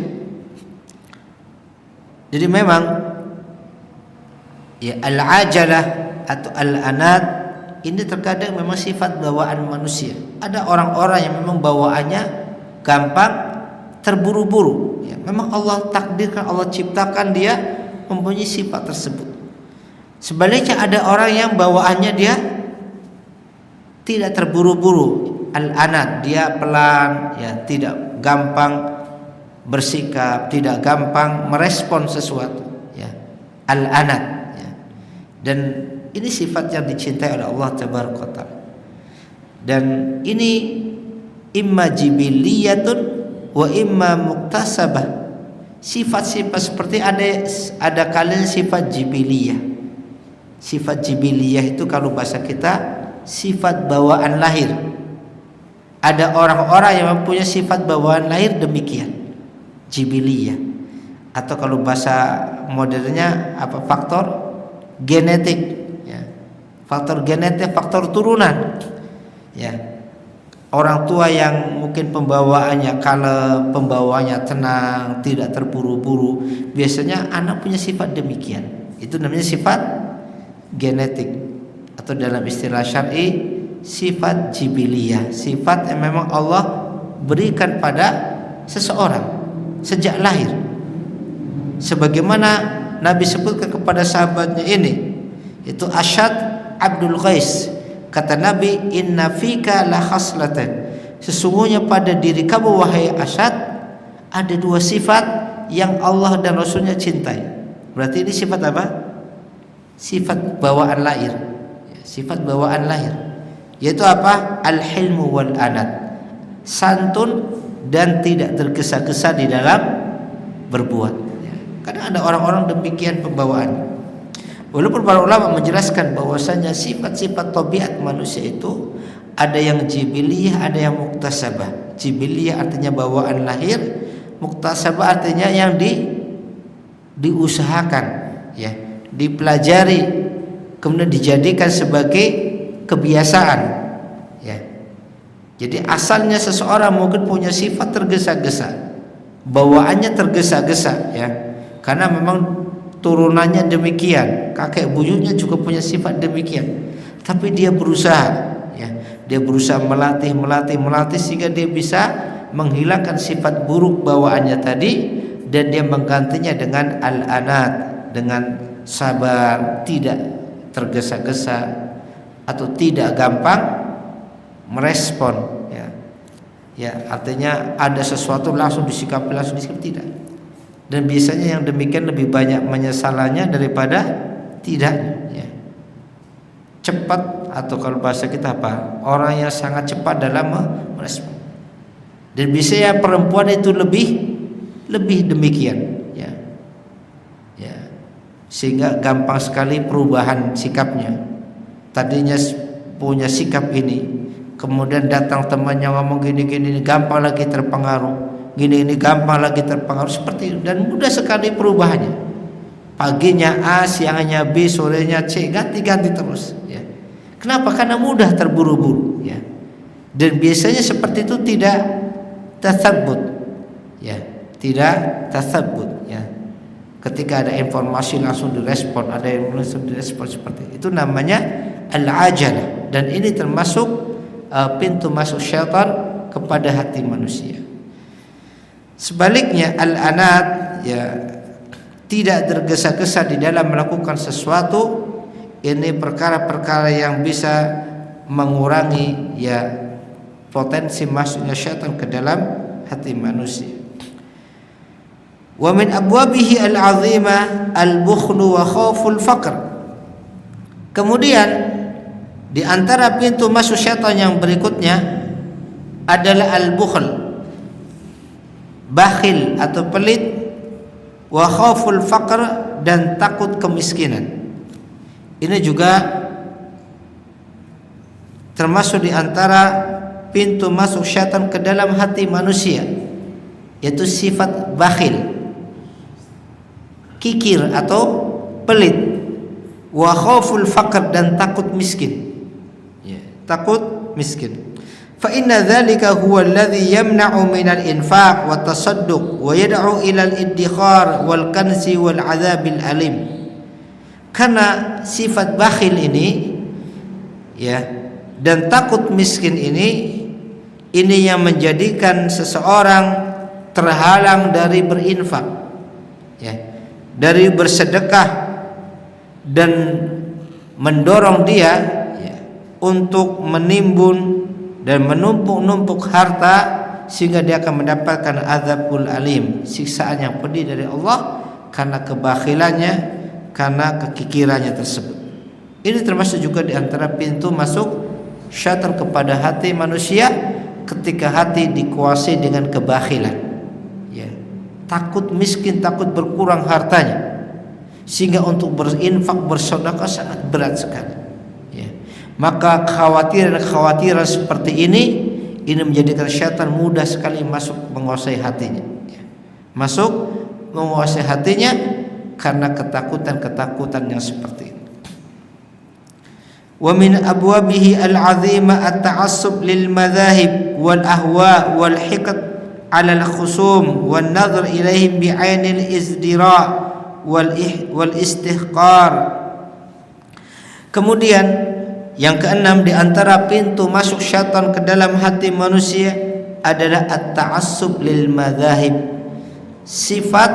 Jadi memang al-ajalah atau al-anad ini terkadang memang sifat bawaan manusia. Ada orang-orang yang memang bawaannya gampang terburu-buru. Memang Allah takdirkan, Allah ciptakan dia mempunyai sifat tersebut. Sebaliknya ada orang yang bawaannya dia tidak terburu-buru, al-anad, dia pelan, tidak gampang bersikap, tidak gampang merespon sesuatu, al-anad, dan ini sifat yang dicintai oleh Allah Tabaraka Ta'ala. Dan ini imma jibiliyatun wa imma muktasabah. Sifat-sifat seperti ada kalian sifat jibiliyah. Sifat jibiliyah itu kalau bahasa kita sifat bawaan lahir. Ada orang-orang yang mempunyai sifat bawaan lahir demikian, jibiliyah. Atau kalau bahasa modernnya apa, faktor genetik ya. Faktor genetik, faktor turunan ya. Orang tua yang mungkin pembawaannya kalem, pembawaannya tenang, tidak terburu-buru, biasanya anak punya sifat demikian. Itu namanya sifat genetik, atau dalam istilah syar'i sifat jibiliyah, sifat yang memang Allah berikan pada seseorang sejak lahir. Sebagaimana Nabi sebutkan kepada sahabatnya ini, itu Asyad Abdul Qais. Kata Nabi, inna fika la khaslatan, sesungguhnya pada diri kamu wahai Asyad ada dua sifat yang Allah dan Rasulnya cintai. Berarti ini sifat apa? Sifat bawaan lahir. Sifat bawaan lahir, yaitu apa? Al-hilmu wal anat, santun dan tidak tergesa-gesa di dalam berbuat. Karena ada orang-orang demikian pembawaannya. Walaupun para ulama menjelaskan bahwasanya sifat-sifat tabiat manusia itu ada yang jibiliyah, ada yang muktasabah. Jibiliyah artinya bawaan lahir, muktasabah artinya yang diusahakan, ya, dipelajari, kemudian dijadikan sebagai kebiasaan, ya. Jadi asalnya seseorang mungkin punya sifat tergesa-gesa, bawaannya tergesa-gesa, ya, karena memang turunannya demikian, kakek buyutnya juga punya sifat demikian. Tapi dia berusaha, ya, dia berusaha melatih sehingga dia bisa menghilangkan sifat buruk bawaannya tadi, dan dia menggantinya dengan al-anat, dengan sabar, tidak tergesa-gesa atau tidak gampang merespon, ya. Ya, artinya ada sesuatu langsung disikapi tidak. Dan biasanya yang demikian lebih banyak menyesalannya daripada tidak, ya. Cepat, atau kalau bahasa kita apa, orang yang sangat cepat dalam merespon. Dan biasanya perempuan itu lebih demikian, ya. Ya. Sehingga gampang sekali perubahan sikapnya. Tadinya punya sikap ini, kemudian datang temannya ngomong gini, gampang lagi terpengaruh. Gini gampang lagi terpengaruh seperti itu, dan mudah sekali perubahannya. Paginya A, siangnya B, sorenya C, ganti-ganti terus, ya. Kenapa? Karena mudah terburu-buru, ya. Dan biasanya seperti itu tidak tatsabbut, ya, tidak tatsabbut, ya. Ketika ada informasi langsung direspon, ada yang langsung direspon seperti itu namanya al-ajalah, dan ini termasuk pintu masuk syaitan kepada hati manusia. Sebaliknya al-anat, ya, tidak tergesa-gesa di dalam melakukan sesuatu. Ini perkara-perkara yang bisa mengurangi, ya, potensi masuknya syaitan ke dalam hati manusia. Wa min abwabihi al-'azimah al-bukhlu wa khauful faqr. Kemudian di antara pintu masuk syaitan yang berikutnya adalah al-bukhl, bakhil atau pelit, wa khauful faqr, dan takut kemiskinan. Ini juga termasuk di antara pintu masuk syaitan ke dalam hati manusia, yaitu sifat bakhil, kikir atau pelit, wa khauful faqr, dan takut miskin, ya, takut miskin. Fa inna dzalika huwa alladhi yamna'u minal infaq wa tasadduq wa yad'u ila al-iddikhar wal kanzi wal 'adzabil alim. Karena sifat bakhil ini, ya, dan takut miskin ini yang menjadikan seseorang terhalang dari berinfak, ya, dari bersedekah, dan mendorong dia, ya, untuk menimbun dan menumpuk-numpuk harta, sehingga dia akan mendapatkan azabul alim, siksaan yang pedih dari Allah karena kebakhilannya, karena kekikirannya tersebut. Ini termasuk juga di antara pintu masuk syaitan kepada hati manusia ketika hati dikuasai dengan kebakhilan, ya, takut miskin, takut berkurang hartanya, sehingga untuk berinfak, bersedekah sangat berat sekali. Ya. Maka kekhawatiran seperti ini menjadikan syaitan mudah sekali masuk menguasai hatinya. Ya. Masuk menguasai hatinya karena ketakutan yang seperti ini. Wa min abwabihi al-'azima at-ta'assub lil madhahib wal ahwa wal hiqd 'ala al-khusum wan nadhr ilaihim bi'ainil izdira' wal istihqar. Kemudian yang keenam, di antara pintu masuk syaitan ke dalam hati manusia adalah at-ta'assub lil madhahib, sifat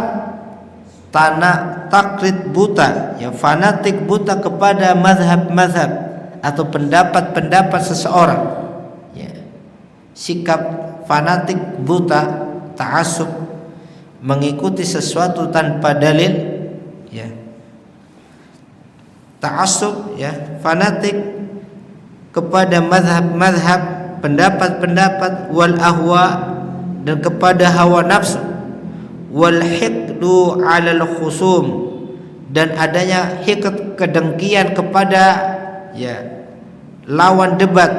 taklid buta, yang fanatik buta kepada mazhab-mazhab atau pendapat-pendapat seseorang. Ya. Sikap fanatik buta, ta'assub, mengikuti sesuatu tanpa dalil. Ya. Ta'assub, ya, fanatik kepada mazhab-mazhab, pendapat-pendapat, wal ahwa, dan kepada hawa nafsu, wal hiqdu 'alal khusum, dan adanya hiqd, kedengkian kepada lawan debat,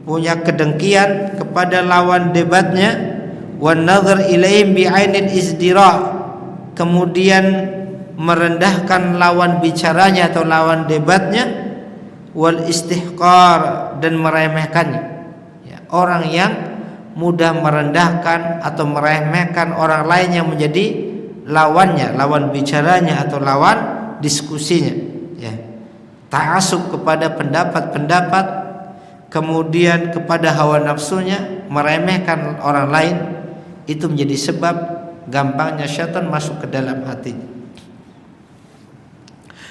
punya kedengkian kepada lawan debatnya, wan nadhar ilaihim bi'ainil izdira, kemudian merendahkan lawan bicaranya atau lawan debatnya, wal istihqar, dan meremehkannya. Orang yang mudah merendahkan atau meremehkan orang lain yang menjadi lawannya, lawan bicaranya atau lawan diskusinya. Ta'assub kepada pendapat-pendapat, kemudian kepada hawa nafsunya, meremehkan orang lain, itu menjadi sebab gampangnya syaitan masuk ke dalam hatinya.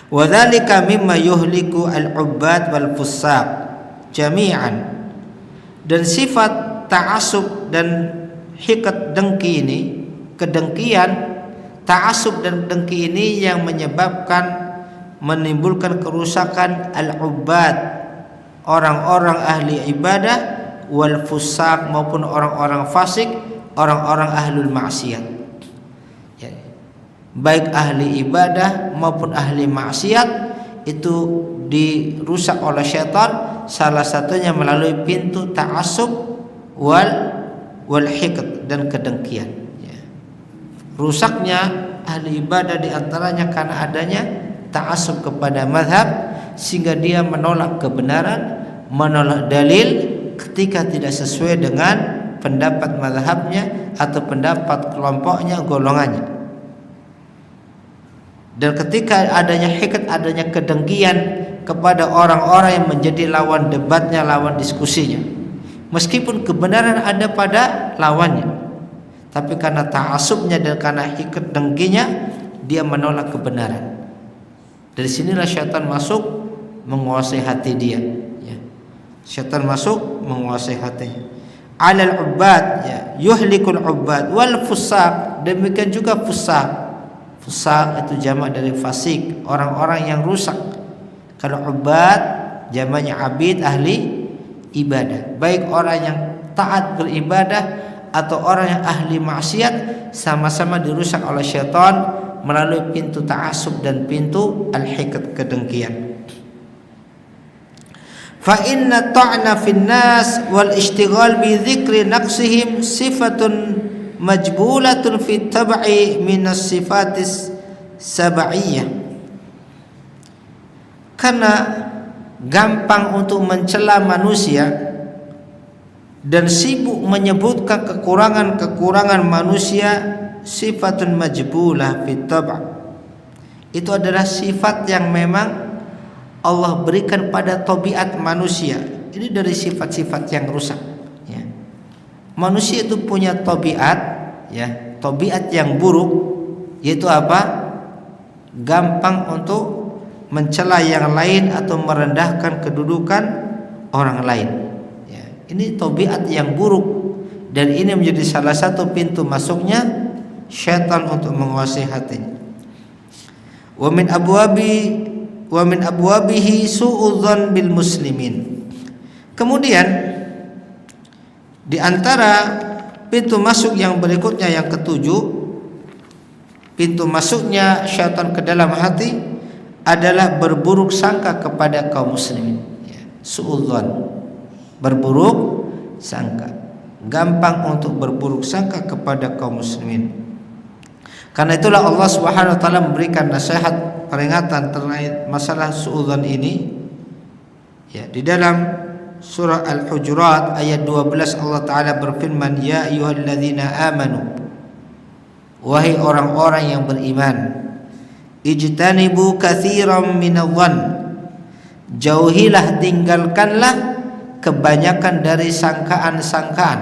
Wa dzalika mimma yuhliku al-'ubbad wal fussaq jami'an. Dan sifat ta'assub dan hiqd, dengki ini, kedengkian, ta'assub dan dengki ini yang menimbulkan kerusakan al-'ubbad, orang-orang ahli ibadah, wal fussaq, maupun orang-orang fasik, orang-orang ahlul maksiat. Baik ahli ibadah maupun ahli maksiat itu dirusak oleh syaitan, salah satunya melalui pintu ta'assub wal hiqd, dan kedengkian. Rusaknya ahli ibadah diantaranya karena adanya ta'assub kepada mazhab, sehingga dia menolak kebenaran, menolak dalil ketika tidak sesuai dengan pendapat mazhabnya atau pendapat kelompoknya, golongannya. Dan ketika adanya hiqd, adanya kedengkian kepada orang-orang yang menjadi lawan debatnya, lawan diskusinya, meskipun kebenaran ada pada lawannya, tapi karena ta'assubnya dan karena hiqd, dengkinya, dia menolak kebenaran. Dari sinilah syaitan masuk menguasai hati dia. Syaitan masuk menguasai hatinya. Alal ubbad, yuhlikul ubbad wal fussaq, demikian juga fussaq. Fussaq itu jamak dari fasik, orang-orang yang rusak. Kalau ubbad jamaknya abid, ahli ibadah. Baik orang yang taat beribadah atau orang yang ahli maksiat, sama-sama dirusak oleh syaitan melalui pintu ta'assub dan pintu al-hiqd, kedengkian. Fa inna ta'na fin nas wal ishtighal bi dzikri naqsihim sifatun majbulatun fi tab'i minas sifatis sab'iyah. Karena gampang untuk mencela manusia dan sibuk menyebutkan kekurangan-kekurangan manusia, sifatun majbulah fit tab', itu adalah sifat yang memang Allah berikan pada tabiat manusia. Ini dari sifat-sifat yang rusak. Manusia itu punya tabiat, tabiat yang buruk, yaitu apa? Gampang untuk mencela yang lain atau merendahkan kedudukan orang lain. Ini tabiat yang buruk, dan ini menjadi salah satu pintu masuknya syaitan untuk menguasai hatinya. Wa min abwabihi su'udzan bil muslimin. Kemudian di antara pintu masuk yang berikutnya, yang ketujuh, pintu masuknya syaitan ke dalam hati adalah berburuk sangka kepada kaum muslimin. Suudzon, berburuk sangka, gampang untuk berburuk sangka kepada kaum muslimin. Karena itulah Allah Subhanahu wa taala memberikan nasihat peringatan terkait masalah suudzon ini. Ya, di dalam surah Al-Hujurat ayat 12 Allah taala berfirman, "Ya ayyuhalladzina amanu", wahai orang-orang yang beriman, "ijtanibu katsiran minadh-dhann", jauhilah, tinggalkanlah kebanyakan dari sangkaan-sangkaan.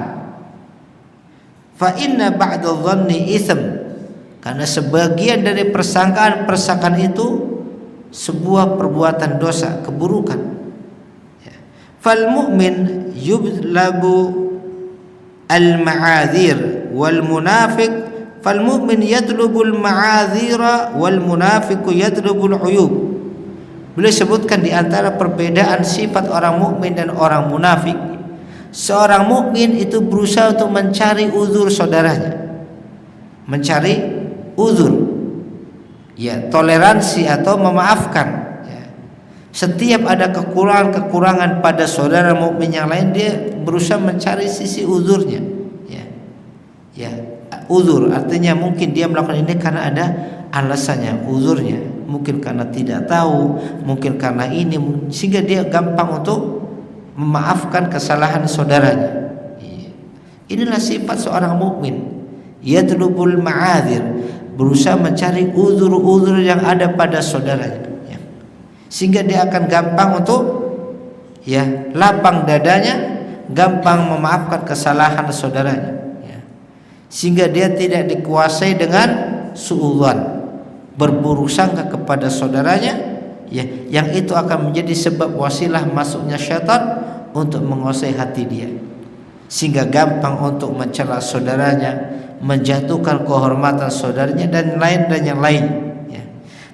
"Fa inna ba'dadh-dhanni itsm", karena sebagian dari persangkaan itu sebuah perbuatan dosa, keburukan. Fal mu'min yublabu al-ma'adzir wal munafiq, fal mu'min yatlubul ma'adzira wal munafiqu yatlubul uyub. Beliau sebutkan di antara perbedaan sifat orang mukmin dan orang munafik. Seorang mukmin itu berusaha untuk mencari uzur saudaranya, mencari uzur, ya, toleransi atau memaafkan. Setiap ada kekurangan-kekurangan pada saudara mukmin yang lain, dia berusaha mencari sisi uzurnya. Uzur artinya mungkin dia melakukan ini karena ada alasannya, uzurnya. Mungkin karena tidak tahu, mungkin karena ini, sehingga dia gampang untuk memaafkan kesalahan saudaranya. Inilah sifat seorang mukmin. Yatlubul ma'adzir, berusaha mencari uzur-uzur yang ada pada saudaranya. Sehingga dia akan gampang untuk lapang dadanya, gampang memaafkan kesalahan saudaranya, sehingga dia tidak dikuasai dengan suudzon, berburuk sangka kepada saudaranya, yang itu akan menjadi sebab wasilah masuknya syaitan untuk menguasai hati dia, sehingga gampang untuk mencela saudaranya, menjatuhkan kehormatan saudaranya, dan yang lain.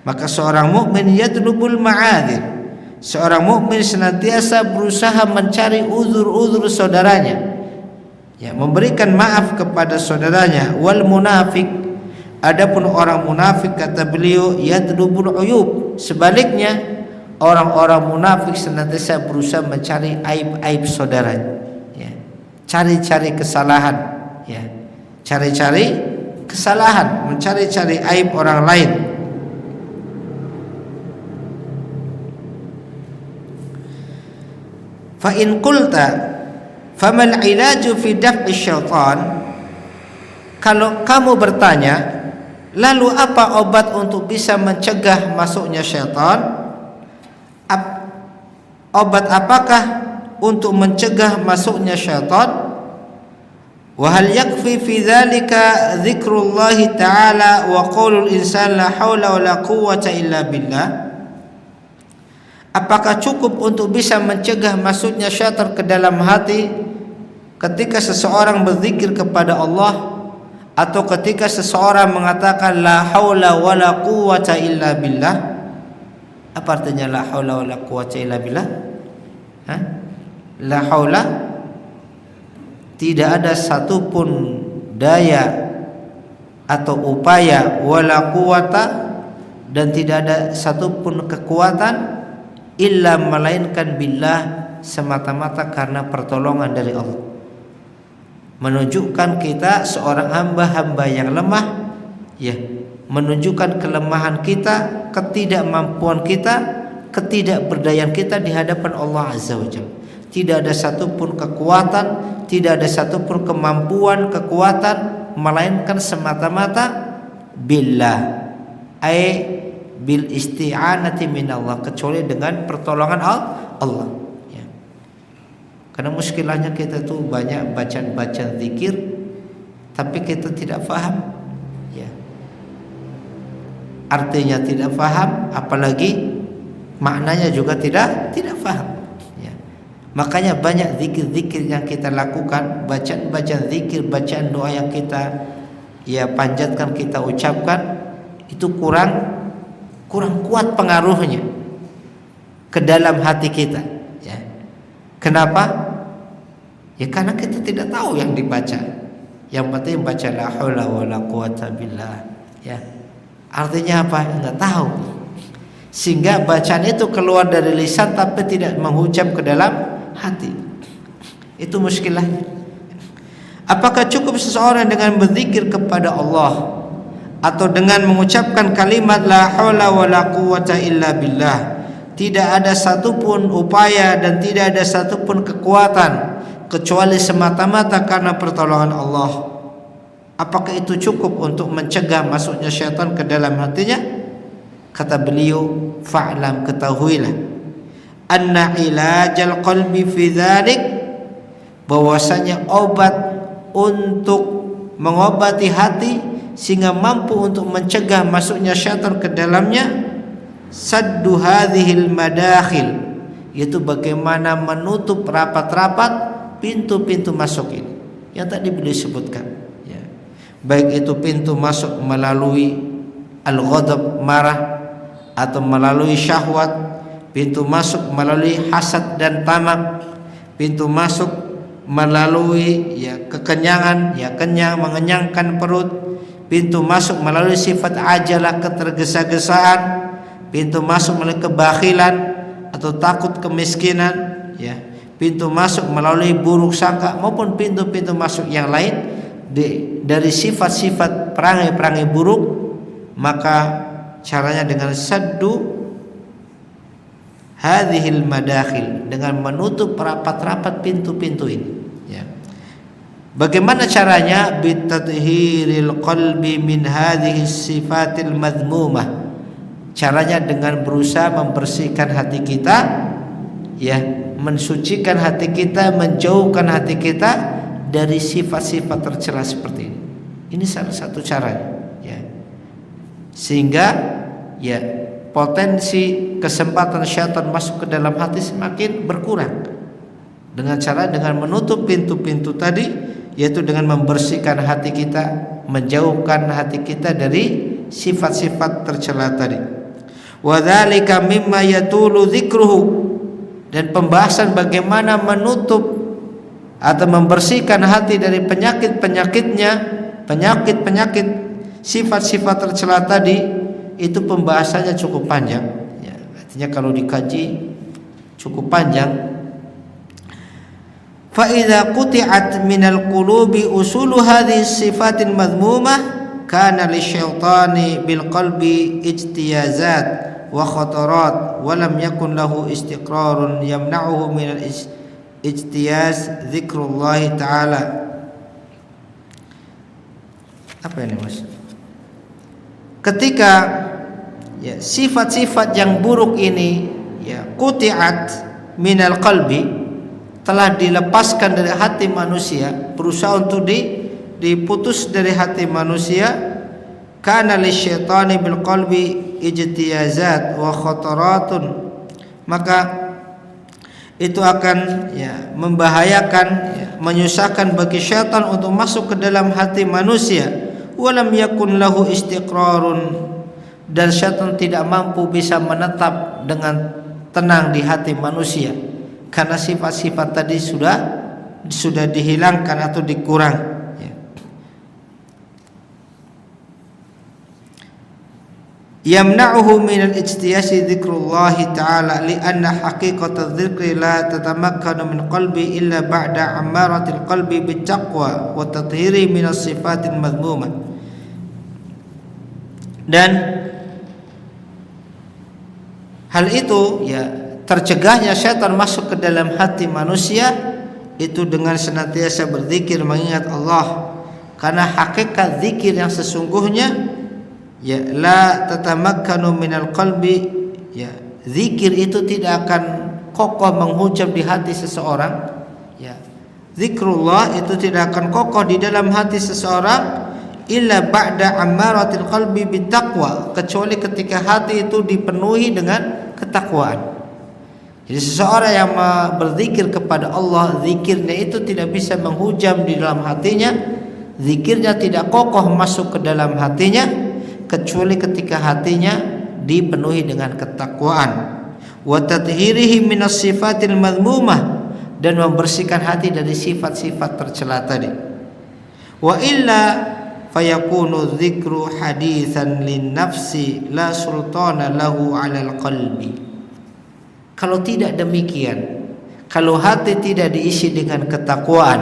Maka seorang mukmin yatlubul ma'adzir, seorang mukmin senantiasa berusaha mencari uzur-uzur saudaranya, memberikan maaf kepada saudaranya. Wal munafik, adapun orang munafik, kata beliau, yatlubul uyub, sebaliknya orang-orang munafik senantiasa berusaha mencari aib-aib saudaranya, cari-cari kesalahan, cari-cari kesalahan, mencari-cari aib orang lain. Fa in qulta famal ilaju fi daf'i syaitan, kalau kamu bertanya, lalu apa obat untuk bisa mencegah masuknya syaitan? Obat apakah untuk mencegah masuknya syaitan? Wa hal yakfi fi dzalika dzikrullah ta'ala wa qaulul insan la haula wa la quwwata illa billah? Apakah cukup untuk bisa mencegah masuknya syaitan ke dalam hati ketika seseorang berzikir kepada Allah, atau ketika seseorang mengatakan la haula wala quwwata illa billah? Apa artinya la haula wala quwwata illa billah? La haula, tidak ada satupun daya atau upaya, wala quwwata, dan tidak ada satupun kekuatan, illa, melainkan billah, semata-mata karena pertolongan dari Allah. Menunjukkan kita seorang hamba-hamba yang lemah, menunjukkan kelemahan kita, ketidakmampuan kita, ketidakberdayaan kita di hadapan Allah Azza wa Jalla. Tidak ada satupun kekuatan, tidak ada satupun kemampuan, kekuatan, melainkan semata-mata billah, bil isti'anati minallah, kecuali dengan pertolongan Allah. Karena muskilahnya kita tuh banyak bacaan zikir, tapi kita tidak faham, artinya tidak faham, apalagi maknanya juga tidak faham. Makanya banyak zikir-zikir yang kita lakukan, bacaan zikir, bacaan doa yang kita panjatkan, kita ucapkan, itu kurang kuat pengaruhnya ke dalam hati kita. Kenapa? Karena kita tidak tahu yang dibaca. Yang penting baca la haula wala quwata billah. Ya. Artinya apa? Enggak tahu. Sehingga bacaan itu keluar dari lisan tapi tidak menghujam ke dalam hati. Itu muskilahnya. Apakah cukup seseorang dengan berzikir kepada Allah atau dengan mengucapkan kalimat la haula wala quwata illa billah? Tidak ada satupun upaya dan tidak ada satupun kekuatan kecuali semata-mata karena pertolongan Allah. Apakah itu cukup untuk mencegah masuknya syaitan ke dalam hatinya? Kata beliau, fa'lam, ketahuilah anna ilajal qalbi fi dzalik, bahwasanya obat untuk mengobati hati sehingga mampu untuk mencegah masuknya syaitan ke dalamnya, saddu hadhil madakhil, yaitu bagaimana menutup rapat-rapat pintu-pintu masuk ini yang tadi beliau sebutkan, ya. Baik itu pintu masuk melalui al-ghadab, marah, atau melalui syahwat, pintu masuk melalui hasad dan tamak, pintu masuk melalui kekenyangan, kenyang, mengenyangkan perut, pintu masuk melalui sifat ajalah, ketergesa-gesaan, pintu masuk melalui kebakhilan atau takut kemiskinan, pintu masuk melalui buruk sangka, maupun pintu-pintu masuk yang lain dari sifat-sifat perangai-perangai buruk. Maka caranya dengan saddu hadhil madakhil, dengan menutup rapat-rapat pintu-pintu ini, ya. Bagaimana caranya? Bitadhhiril qalbi min hadhihi sifatil madhmumah. Caranya dengan berusaha membersihkan hati kita, ya, mensucikan hati kita, menjauhkan hati kita dari sifat-sifat tercela seperti ini. Ini salah satu caranya, ya. Sehingga potensi kesempatan syaitan masuk ke dalam hati semakin berkurang dengan menutup pintu-pintu tadi, yaitu dengan membersihkan hati kita, menjauhkan hati kita dari sifat-sifat tercela tadi. Wa dzalika mimma yatulu dzikruhu, dan pembahasan bagaimana menutup atau membersihkan hati dari penyakit sifat-sifat tercela tadi, itu pembahasannya cukup panjang, ya. Artinya kalau dikaji cukup panjang. Fa idza quti'at minal qulubi usulu hadhihi sifatil madhmumah kana lisyaitani bil qalbi ijtiyazat wa khatarat wa lam yakun lahu istiqrarun yamna'uhu minal ijtiyaz zikrullah ta'ala. Apa ini Mas? Ketika sifat-sifat yang buruk ini quti'at minal qalbi, telah dilepaskan dari hati manusia, berusaha untuk diputus dari hati manusia, kana lisyaitani bil qalbi ijtiyazat wa khataratun, maka itu akan membahayakan, menyusahkan bagi syaitan untuk masuk ke dalam hati manusia. Walam yakun lahu istiqrarun, dan syaitan tidak mampu bisa menetap dengan tenang di hati manusia karena sifat-sifat tadi sudah dihilangkan atau dikurang. Yamna'uhu min al-ijtiyasi dzikrullah ta'ala li'anna haqiqata dzikri la tatamakkanu min qalbi illa ba'da amaratil qalbi bittaqwa wa tathhiri min as-sifatil madhmumah. Dan hal itu tercegahnya syaitan masuk ke dalam hati manusia itu dengan senantiasa berzikir, mengingat Allah, karena hakikat zikir yang sesungguhnya la tatamakkanu minal qalbi, zikir itu tidak akan kokoh menghujam di hati seseorang, zikrullah itu tidak akan kokoh di dalam hati seseorang illa ba'da ammaratil qalbi bittaqwa, kecuali ketika hati itu dipenuhi dengan ketakwaan. Jadi seseorang yang berzikir kepada Allah, zikirnya itu tidak bisa menghujam di dalam hatinya, zikirnya tidak kokoh masuk ke dalam hatinya, kecuali ketika hatinya dipenuhi dengan ketakwaan. Wa tathhirihi minas sifatil madhmumah, dan membersihkan hati dari sifat-sifat tercela tadi. Wa illa fayakunu dzikru haditsan lin nafsi la sultana lahu 'alal qalbi. Kalau tidak demikian, kalau hati tidak diisi dengan ketakwaan,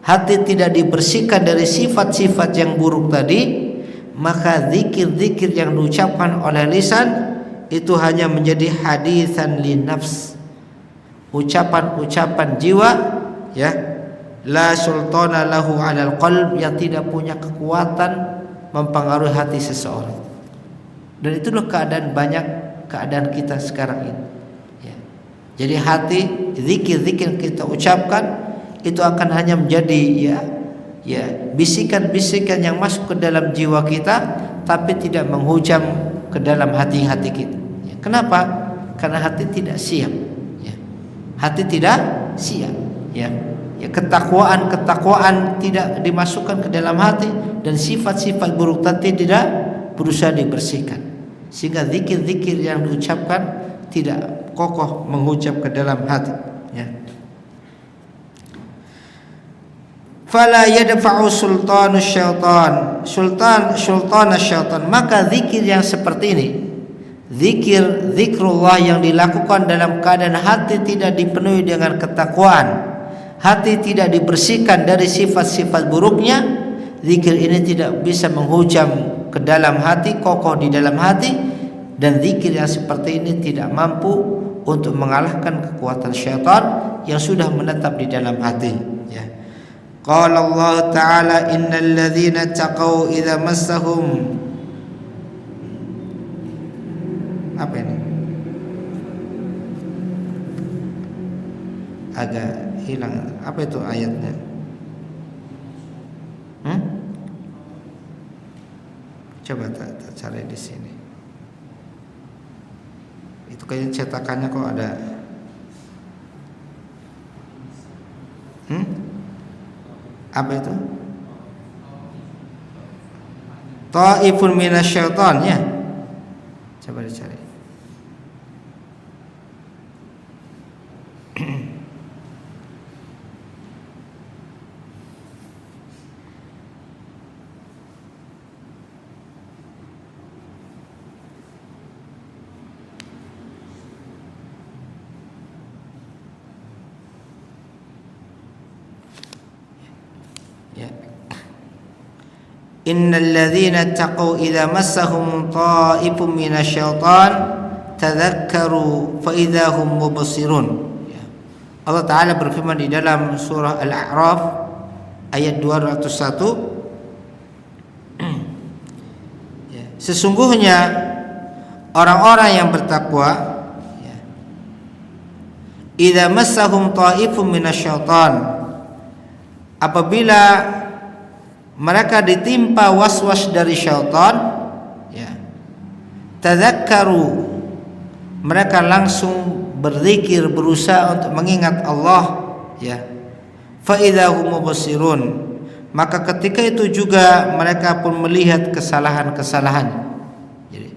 hati tidak dibersihkan dari sifat-sifat yang buruk tadi, maka zikir-zikir yang diucapkan oleh lisan itu hanya menjadi haditsan lin nafs, ucapan-ucapan jiwa, ya, la sultana lahu 'alal qalb, yang tidak punya kekuatan mempengaruhi hati seseorang. Dan itulah keadaan kita sekarang ini, ya. Jadi hati, zikir-zikir kita ucapkan itu akan hanya menjadi ya bisikan-bisikan yang masuk ke dalam jiwa kita, tapi tidak menghujam ke dalam hati-hati kita. Ya. Kenapa? Karena hati tidak siap. Ya. Hati tidak siap. Ya. Ya, ketakwaan tidak dimasukkan ke dalam hati, dan sifat-sifat buruk tadi tidak berusaha dibersihkan, sehingga zikir-zikir yang diucapkan tidak kokoh menghujam ke dalam hati. Ya. Fala yadfa'u sultanu syaitan syaitan, maka zikir yang seperti ini, zikrullah yang dilakukan dalam keadaan hati tidak dipenuhi dengan ketakwaan, hati tidak dibersihkan dari sifat-sifat buruknya, zikir ini tidak bisa menghujam ke dalam hati, kokoh di dalam hati, dan zikir yang seperti ini tidak mampu untuk mengalahkan kekuatan syaitan yang sudah menetap di dalam hati. Ya. Qala Allah Ta'ala, innal ladzina taqaw idza massahum, apa ini? Agak hilang. Apa itu ayatnya? Coba tak cari di sini. Itu kayaknya cetakannya kok ada. Apa itu? Ta'ifun minasyaitan, ya. Coba dicari. Innal ladzina taqaw idza massahum ta'ifun minasyaitan tadzakkaru fa idza hum mubsirun. Allah Ta'ala berfirman di dalam surah Al-A'raf ayat 201, sesungguhnya orang-orang yang bertakwa, idza massahum ta'ifun minasyaitan, apabila mereka ditimpa was-was dari syaitan, ya, tadzakkaru, mereka langsung berzikir, berusaha untuk mengingat Allah, ya, fa idza hum mubsirun, maka ketika itu juga mereka pun melihat kesalahan-kesalahan. Jadi,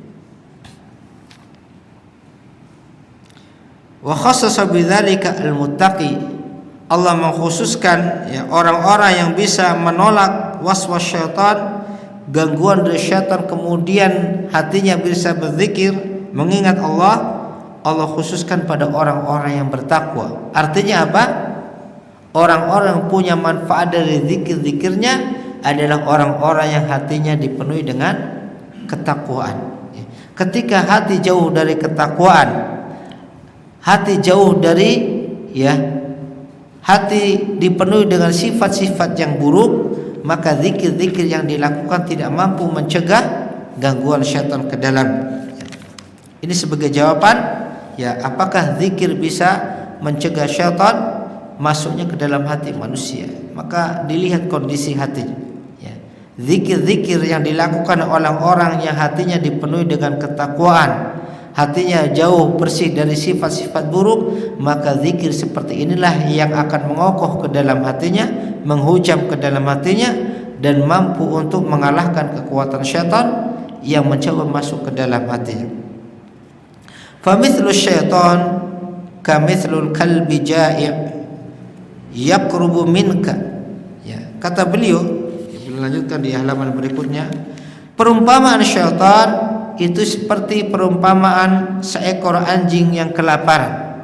wa khassasa bidzalika al-muttaqi, Allah mengkhususkan, ya, orang-orang yang bisa menolak waswas syaitan, gangguan dari syaitan, kemudian hatinya bisa berzikir, mengingat Allah. Allah khususkan pada orang-orang yang bertakwa. Artinya apa? Orang-orang yang punya manfaat dari zikir-zikirnya adalah orang-orang yang hatinya dipenuhi dengan ketakwaan. Ketika hati jauh dari ketakwaan, hati jauh dari, hati dipenuhi dengan sifat-sifat yang buruk, maka zikir-zikir yang dilakukan tidak mampu mencegah gangguan syaitan ke dalam. Ini sebagai jawaban, apakah zikir bisa mencegah syaitan masuknya ke dalam hati manusia? Maka dilihat kondisi hatinya. Zikir-zikir yang dilakukan oleh orang-orang yang hatinya dipenuhi dengan ketakwaan, hatinya jauh bersih dari sifat-sifat buruk, maka zikir seperti inilah yang akan mengokoh ke dalam hatinya, menghujam ke dalam hatinya, dan mampu untuk mengalahkan kekuatan syaitan yang mencoba masuk ke dalam hatinya. Famithlu syaitan kamithlul kalbi ja'i' yaqrubu minka. Kata beliau, Dilanjutkan di halaman berikutnya. Perumpamaan syaitan itu seperti perumpamaan seekor anjing yang kelaparan.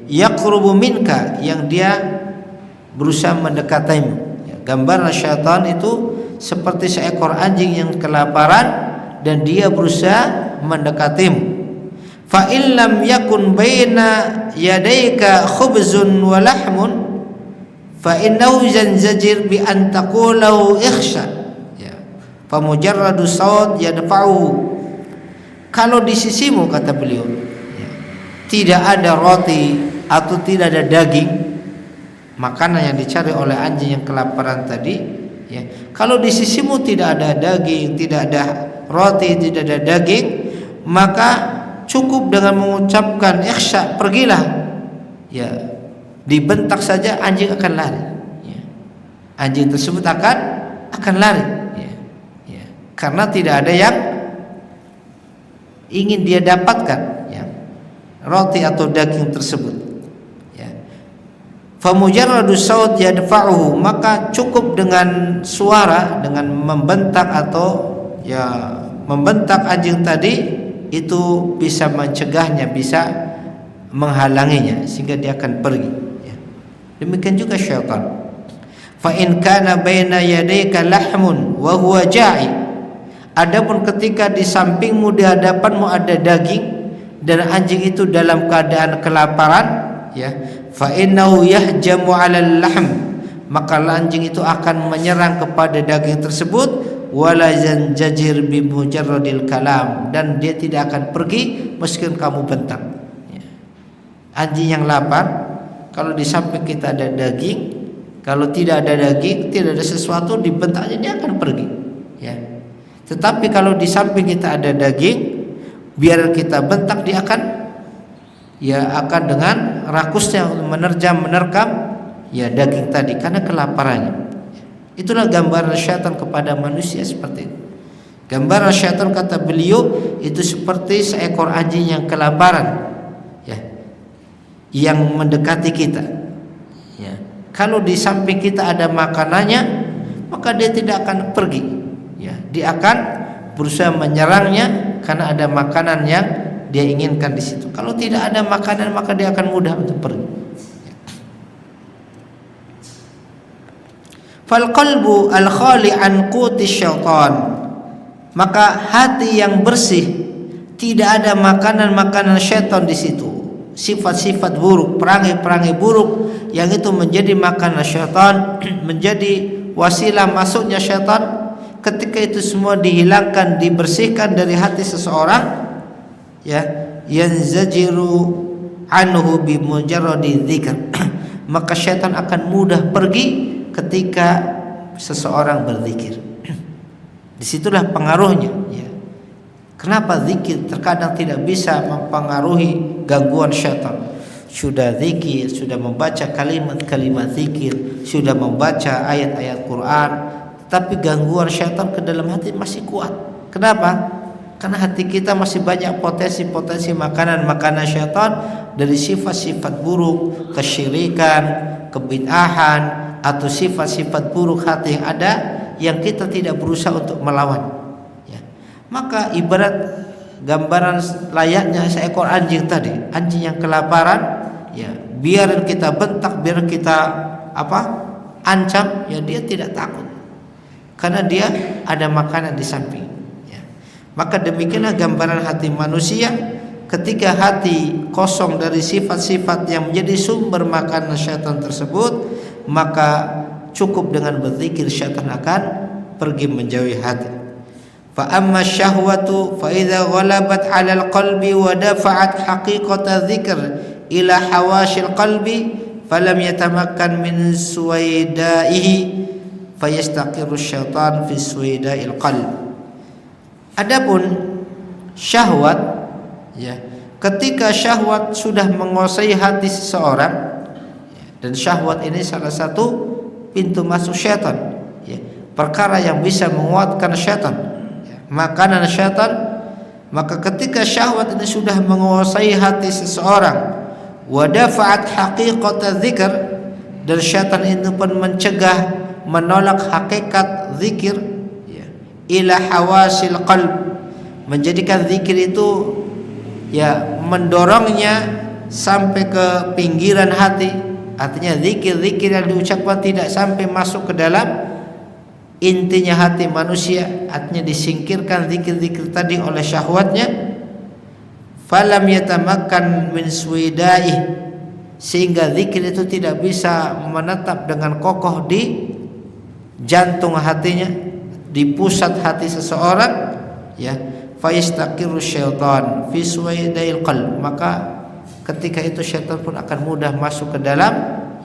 Yaqrubu minka, yang dia berusaha mendekatimu. Gambaran syaitan itu seperti seekor anjing yang kelaparan dan dia berusaha mendekatimu. Fa in lam yakun baina yadayka khubzun wa lahmun fa innahu yanzajir bi an taqulahu ikhsha. Ya. Fa mujarradu saut yadfa'uhu. Kalau di sisimu, kata beliau, ya, tidak ada roti atau tidak ada daging, makanan yang dicari oleh anjing yang kelaparan tadi, ya. Kalau di sisimu tidak ada daging, tidak ada roti, tidak ada daging, maka cukup dengan mengucapkan ikhsha, pergilah, ya, dibentak saja anjing akan lari, ya. Anjing tersebut akan lari, ya. Ya. Karena tidak ada yang ingin dia dapatkan, ya, roti atau daging tersebut, ya. Fa mujarradu saut yadfa'uhu, maka cukup dengan suara, dengan membentak atau ya membentak anjing tadi itu bisa mencegahnya, bisa menghalanginya sehingga dia akan pergi, ya. Demikian juga syaitan. Fa in kana baina yadayka lahmun wa huwa ja'i, adapun ketika di sampingmu, di hadapanmu ada daging dan anjing itu dalam keadaan kelaparan, ya, fa innahu yahjamu 'alal lahm, maka anjing itu akan menyerang kepada daging tersebut, wala yanjajir bi mujarradil kalam, dan dia tidak akan pergi meskipun kamu bentak, ya. Anjing yang lapar, kalau di samping kita ada daging, kalau tidak ada daging, tidak ada sesuatu, dibentaknya dia akan pergi, ya. Tetapi kalau di samping kita ada daging, biar kita bentak dia akan dengan rakusnya menerkam ya daging tadi karena kelaparannya. Itulah gambaran syaitan kepada manusia seperti itu. Gambaran syaitan, kata beliau, itu seperti seekor anjing yang kelaparan, ya, yang mendekati kita, ya. Kalau di samping kita ada makanannya, maka dia tidak akan pergi, ya. Dia akan berusaha menyerangnya karena ada makanan yang dia inginkan di situ. Kalau tidak ada makanan, maka dia akan mudah untuk pergi. Fal qalbu al khali an quti syaitan, maka hati yang bersih, tidak ada makanan-makanan syaitan di situ, sifat-sifat buruk, perangai-perangai buruk yang itu menjadi makanan syaitan, menjadi wasilah masuknya syaitan. Ketika itu semua dihilangkan, dibersihkan dari hati seseorang, ya, yanzajiru anhu bi mujarradi dzikr, maka syaitan akan mudah pergi ketika seseorang berzikir. Disitulah pengaruhnya, ya. Kenapa zikir terkadang tidak bisa mempengaruhi gangguan syaitan? Sudah zikir, sudah membaca kalimat-kalimat zikir, sudah membaca ayat-ayat Quran, tapi gangguan syaitan ke dalam hati masih kuat. Kenapa? Karena hati kita masih banyak potensi-potensi makanan-makanan syaitan, dari sifat-sifat buruk, kesyirikan, kebid'ahan, atau sifat-sifat buruk hati yang ada, yang kita tidak berusaha untuk melawan, ya. Maka ibarat gambaran layaknya seekor anjing tadi, anjing yang kelaparan, ya, biar kita bentak, biar kita ancam, ya, dia tidak takut karena dia ada makanan di samping, ya. Maka demikianlah gambaran hati manusia. Ketika hati kosong dari sifat-sifat yang menjadi sumber makanan syaitan tersebut, maka cukup dengan berzikir, syaitan akan pergi menjauhi hati. Fa amma syahwatu fa idza ghalabat 'alal qalbi wa dafa'at haqiqata dzikr ila hawashil qalbi falam yatamakkan min suwaidaihi fayastaqirru syaitan fi suwaida'il qalb. Adapun syahwat, ya, ketika syahwat sudah menguasai hati seseorang, dan syahwat ini salah satu pintu masuk syaitan, ya, perkara yang bisa menguatkan syaitan, ya, makanan syaitan. Maka ketika syahwat ini sudah menguasai hati seseorang, wa dafa'at haqiqata dzikr, dan syaitan itu pun mencegah, menolak hakikat zikir ya, ila hawasil qalb, menjadikan zikir itu ya mendorongnya sampai ke pinggiran hati. Artinya zikir-zikir yang diucapkan tidak sampai masuk ke dalam intinya hati manusia, artinya disingkirkan zikir-zikir tadi oleh syahwatnya. Falam yatamakkan min suwidaih, sehingga zikir itu tidak bisa menetap dengan kokoh di jantung hatinya, di pusat hati seseorang ya. Fa yastaqiru syaitan fi suwidail qalb, maka ketika itu syaitan pun akan mudah masuk ke dalam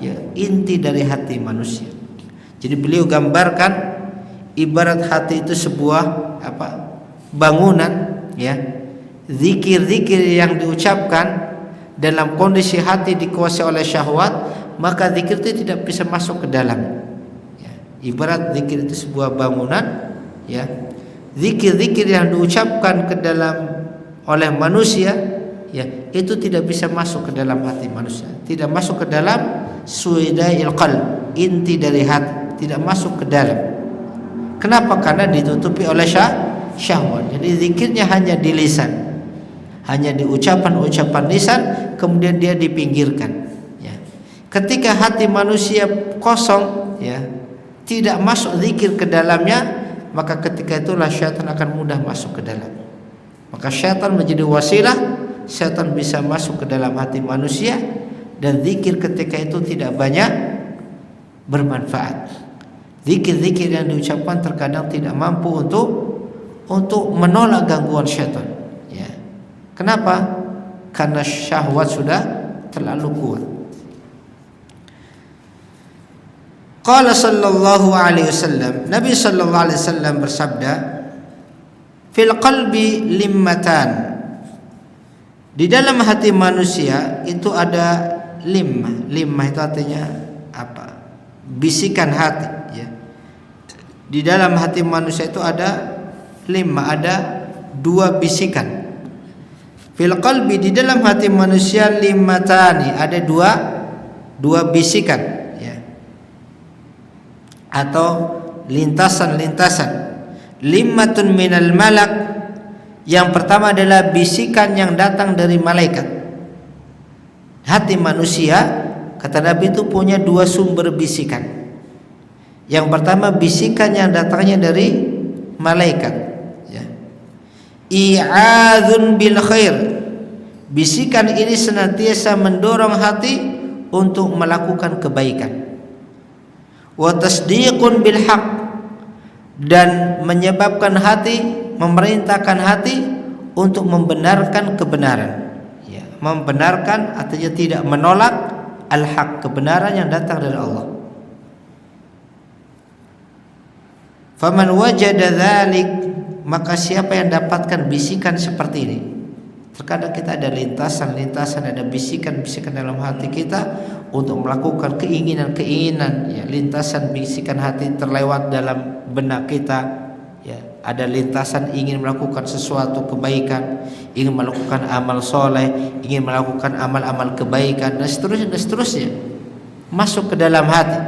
ya inti dari hati manusia. Jadi beliau gambarkan ibarat hati itu sebuah bangunan ya. Zikir-zikir yang diucapkan dalam kondisi hati dikuasai oleh syahwat, maka zikir itu tidak bisa masuk ke dalam ya. Ibarat zikir itu sebuah bangunan ya. Zikir-zikir yang diucapkan ke dalam oleh manusia ya, itu tidak bisa masuk ke dalam hati manusia, tidak masuk ke dalam suwidail qalb, inti dari hati, tidak masuk ke dalam. Kenapa? Karena ditutupi oleh syahwat. Jadi zikirnya hanya di lisan, hanya di ucapan-ucapan lisan, kemudian dia dipinggirkan ya. Ketika hati manusia kosong ya, tidak masuk zikir ke dalamnya, maka ketika itulah syaitan akan mudah masuk ke dalam. Maka syaitan menjadi wasilah, syaitan bisa masuk ke dalam hati manusia, dan zikir ketika itu tidak banyak bermanfaat. Zikir-zikir yang diucapkan terkadang tidak mampu untuk menolak gangguan syaitan ya. Kenapa? Karena syahwat sudah terlalu kuat. Qala sallallahu alaihi wasallam, Nabi sallallahu alaihi wasallam bersabda, fil qalbi limmatan, di dalam hati manusia itu ada limmah. Limmah itu artinya bisikan hati ya. Di dalam hati manusia itu ada limmah, ada dua bisikan. Fil qalbi, di dalam hati manusia limmatani, ada dua bisikan atau lintasan-lintasan. Limmatun minal malak, yang pertama adalah bisikan yang datang dari malaikat. Hati manusia, kata Nabi, itu punya dua sumber bisikan. Yang pertama bisikan yang datangnya dari malaikat ya. I'adzun bil khair, bisikan ini senantiasa mendorong hati untuk melakukan kebaikan. Wa tasdiqun bil haq, dan menyebabkan hati, memerintahkan hati untuk membenarkan kebenaran ya. Membenarkan artinya tidak menolak al-haq, kebenaran yang datang dari Allah. Faman wajada dzalik, maka siapa yang dapatkan bisikan seperti ini. Terkadang kita ada lintasan-lintasan, ada bisikan-bisikan dalam hati kita untuk melakukan keinginan-keinginan ya. Lintasan bisikan hati terlewat dalam benak kita ya. Ada lintasan ingin melakukan sesuatu kebaikan, ingin melakukan amal soleh, ingin melakukan amal-amal kebaikan, dan seterusnya masuk ke dalam hati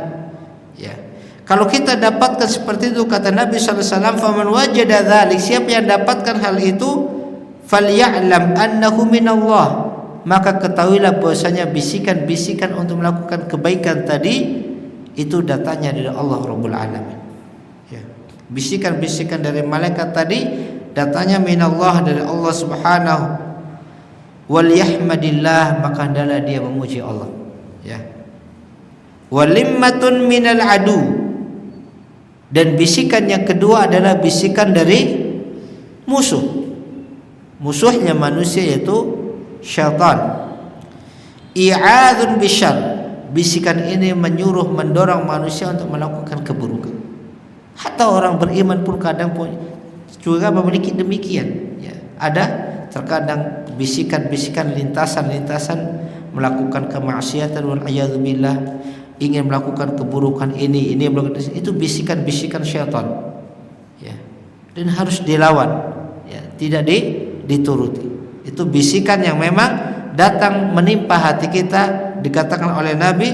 ya. Kalau kita dapatkan seperti itu, kata Nabi sallallahu alaihi wasallam, faman wajada dzalik, siapa yang dapatkan hal itu, falya'lam annahu minallah, maka ketahuilah bahwasanya bisikan-bisikan untuk melakukan kebaikan tadi itu datanya dari Allah Rabbul Alamin ya. Bisikan-bisikan dari malaikat tadi datanya minallah, dari Allah Subhanahu. Wal yahmadillah, maka hendaklah dia memuji Allah ya. Walimmatun minal adu, dan bisikan yang kedua adalah bisikan dari musuh. Musuhnya manusia yaitu syaitan. I'adzun bisyarr, bisikan ini menyuruh, mendorong manusia untuk melakukan keburukan. Hatta orang beriman pun kadang pun juga memiliki demikian ya. Ada terkadang bisikan-bisikan, lintasan-lintasan melakukan kemaksiatan, wal a'yadzubillah, ingin melakukan keburukan ini melakukan itu, bisikan-bisikan syaitan ya. Dan harus dilawan ya, tidak dituruti. Itu bisikan yang memang datang menimpa hati kita. Dikatakan oleh Nabi,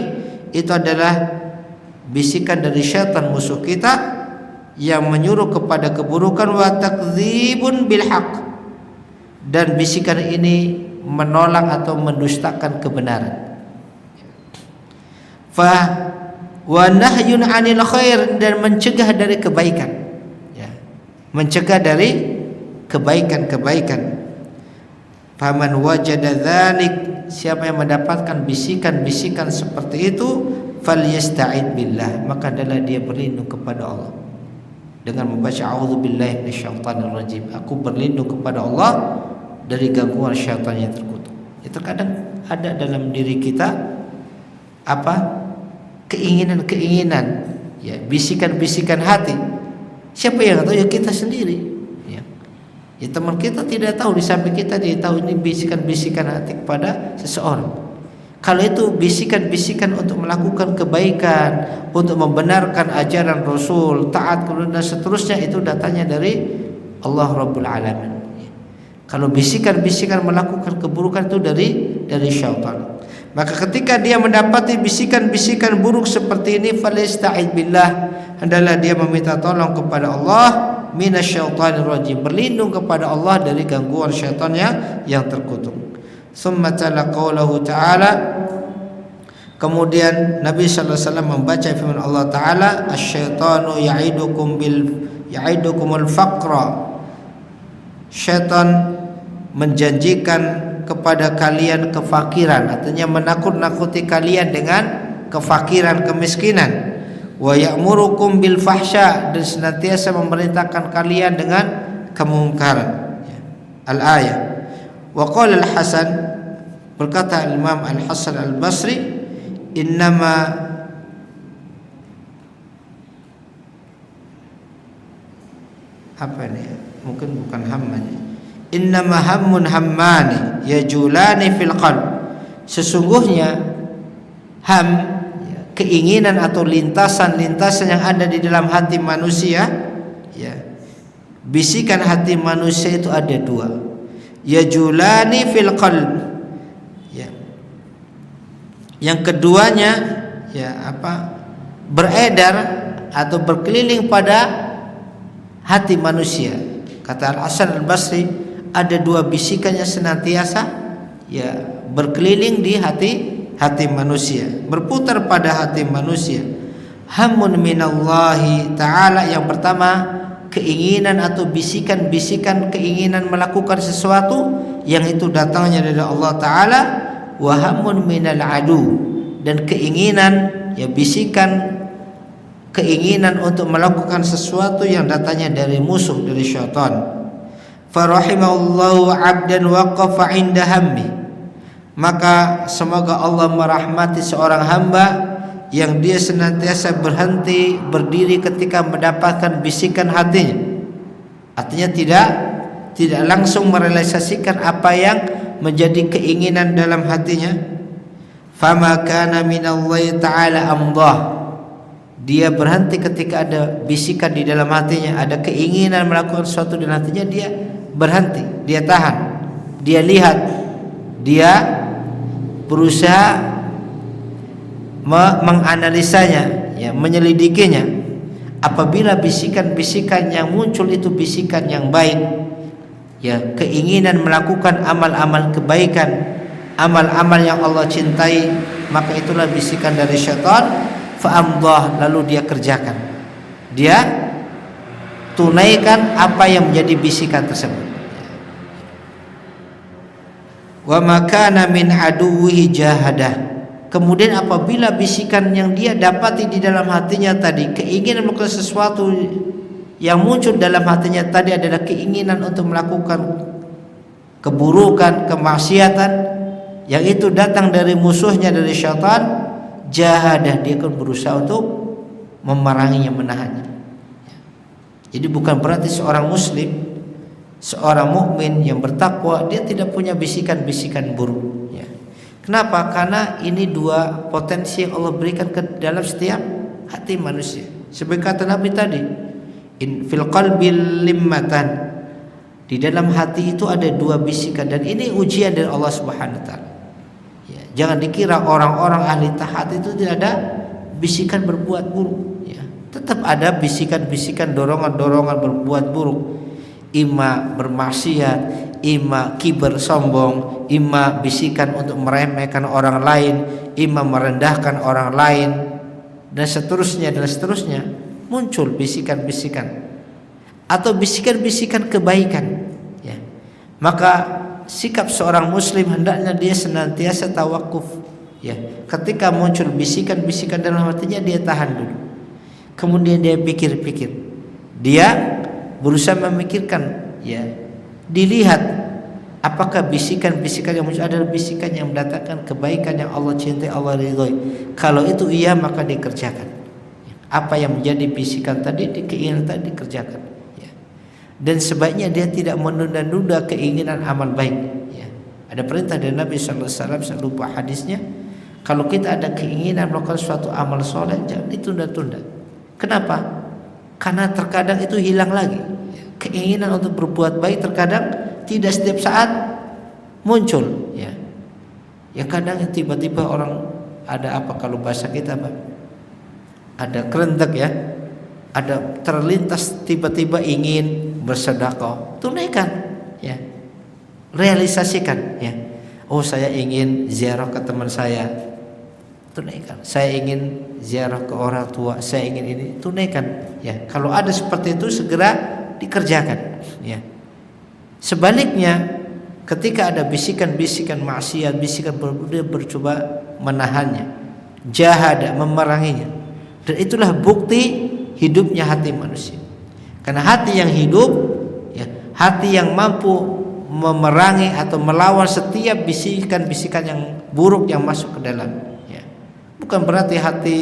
itu adalah bisikan dari syaitan musuh kita yang menyuruh kepada keburukan, wa takdzibun bil haqq, dan bisikan ini menolak atau mendustakan kebenaran. Fa wa nahyun 'anil khair, dan mencegah dari kebaikan, ya, mencegah dari kebaikan-kebaikan. Faman wajada dzalik, siapa yang mendapatkan bisikan-bisikan seperti itu, falyasta'id billah, maka adalah dia berlindung kepada Allah dengan membaca a'udzubillahi minasyaitonir rajim, aku berlindung kepada Allah dari gangguan syaitan yang terkutuk. Ya, terkadang ada dalam diri kita keinginan-keinginan, ya, bisikan-bisikan hati. Siapa yang tahu? Ya kita sendiri. Ya, teman kita tidak tahu, di samping kita dia tahu ini bisikan-bisikan hati kepada seseorang. Kalau itu bisikan-bisikan untuk melakukan kebaikan, untuk membenarkan ajaran Rasul, taat dan seterusnya, itu datanya dari Allah Rabbul Alamin. Kalau bisikan-bisikan melakukan keburukan itu dari syaitan. Maka ketika dia mendapati bisikan-bisikan buruk seperti ini, falasta'id billah, hendaklah dia meminta tolong kepada Allah, minasyaitonir rajim, berlindung kepada Allah dari gangguan syaitan yang terkutuk. Summa tala qaulahu ta'ala, kemudian Nabi sallallahu alaihi wasallam membaca firman Allah taala, asyaitanu ya'idukumul faqra, syaitan menjanjikan kepada kalian kefakiran, artinya menakut-nakuti kalian dengan kefakiran, kemiskinan. Wa ya'murukum bil fahsya, dan senantiasa memerintahkan kalian dengan kemungkaran. Al-ayah. Wa qala al-Hasan, berkata Imam Al-Hasan Al-Basri, innama apa ini? Mungkin bukan hammani. Innama hammun hammani yajulani fil qalb. Sesungguhnya ham, keinginan atau lintasan-lintasan yang ada di dalam hati manusia, ya, bisikan hati manusia itu ada dua. Yajulani fil qalb, ya. Yang keduanya, ya, beredar atau berkeliling pada hati manusia. Kata Al-Hasan Al-Basri, ada dua bisikan yang senantiasa, ya, berkeliling di hati manusia, berputar pada hati manusia. Hamun minallahi ta'ala, yang pertama keinginan atau bisikan-bisikan keinginan melakukan sesuatu yang itu datangnya dari Allah Ta'ala. Wa hamun minal adu, dan keinginan, ya, bisikan keinginan untuk melakukan sesuatu yang datangnya dari musuh, dari syaitan. Farahimahullahu 'abdan waqafa 'inda hammi, maka semoga Allah merahmati seorang hamba yang dia senantiasa berhenti, berdiri ketika mendapatkan bisikan hatinya. Artinya tidak langsung merealisasikan apa yang menjadi keinginan dalam hatinya. Fama kana minallahi ta'ala amdah, dia berhenti ketika ada bisikan di dalam hatinya, ada keinginan melakukan sesuatu dalam hatinya, dia berhenti, dia tahan, dia lihat, dia berusaha menganalisanya, ya, menyelidikinya. Apabila bisikan-bisikan yang muncul itu bisikan yang baik, ya, keinginan melakukan amal-amal kebaikan, amal-amal yang Allah cintai, maka itulah bisikan dari syaitan. Fa'amdah, lalu dia kerjakan, dia tunaikan apa yang menjadi bisikan tersebut. Wa makana min aduwwihi jahadah, kemudian apabila bisikan yang dia dapati di dalam hatinya tadi, keinginan melakukan sesuatu yang muncul dalam hatinya tadi adalah keinginan untuk melakukan keburukan, kemaksiatan, yang itu datang dari musuhnya, dari syaitan, jahadah, dia akan berusaha untuk memeranginya, menahannya. Jadi bukan berarti seorang muslim, seorang mukmin yang bertakwa, dia tidak punya bisikan-bisikan buruk, ya. Kenapa? Karena ini dua potensi yang Allah berikan ke dalam setiap hati manusia. Seperti kata Nabi tadi, in fil qalbi limmatan, di dalam hati itu ada dua bisikan, dan ini ujian dari Allah Subhanahu wa taala. Ya, jangan dikira orang-orang ahli taat itu tidak ada bisikan berbuat buruk, ya. tetap ada bisikan-bisikan, dorongan-dorongan berbuat buruk, ima bermaksiat, ima kiber sombong, ima bisikan untuk meremehkan orang lain, ima merendahkan orang lain, dan seterusnya. Muncul bisikan-bisikan atau bisikan-bisikan kebaikan, ya. Maka sikap seorang muslim hendaknya dia senantiasa tawakuf, ya. Ketika muncul bisikan-bisikan dalam hatinya, dia tahan dulu. Kemudian dia pikir-pikir. Dia berusaha memikirkan, ya. Dilihat apakah bisikan-bisikan yang muncul adalah bisikan yang mendatangkan kebaikan yang Allah cintai, Allah ridhoi. Kalau itu iya, maka dikerjakan. Apa yang menjadi bisikan tadi, keinginan tadi dikerjakan, ya. Dan sebaiknya dia tidak menunda-nunda keinginan amal baik, ya. Ada perintah dari Nabi sallallahu alaihi wasallam, saya lupa hadisnya, kalau kita ada keinginan melakukan suatu amal soleh, jangan ditunda-tunda. Kenapa? Karena terkadang itu hilang lagi. Keinginan untuk berbuat baik terkadang tidak setiap saat muncul, ya. Ya kadang tiba-tiba orang ada apa, kalau bahasa kita apa? Ada kerentek, ya. Ada terlintas tiba-tiba ingin bersedekah, tunaikan, ya. Realisasikan, ya. Oh, saya ingin ziarah ke teman saya, tunaikan. Saya ingin ziarah ke orang tua, saya ingin ini, tunaikan, ya. Kalau ada seperti itu segera dikerjakan, ya. Sebaliknya, ketika ada bisikan-bisikan maksiat, bisikan dia bercoba menahannya, jahada, memeranginya. Dan itulah bukti hidupnya hati manusia. Karena hati yang hidup, ya, hati yang mampu memerangi atau melawan setiap bisikan-bisikan yang buruk yang masuk ke dalam, ya. Bukan berarti hati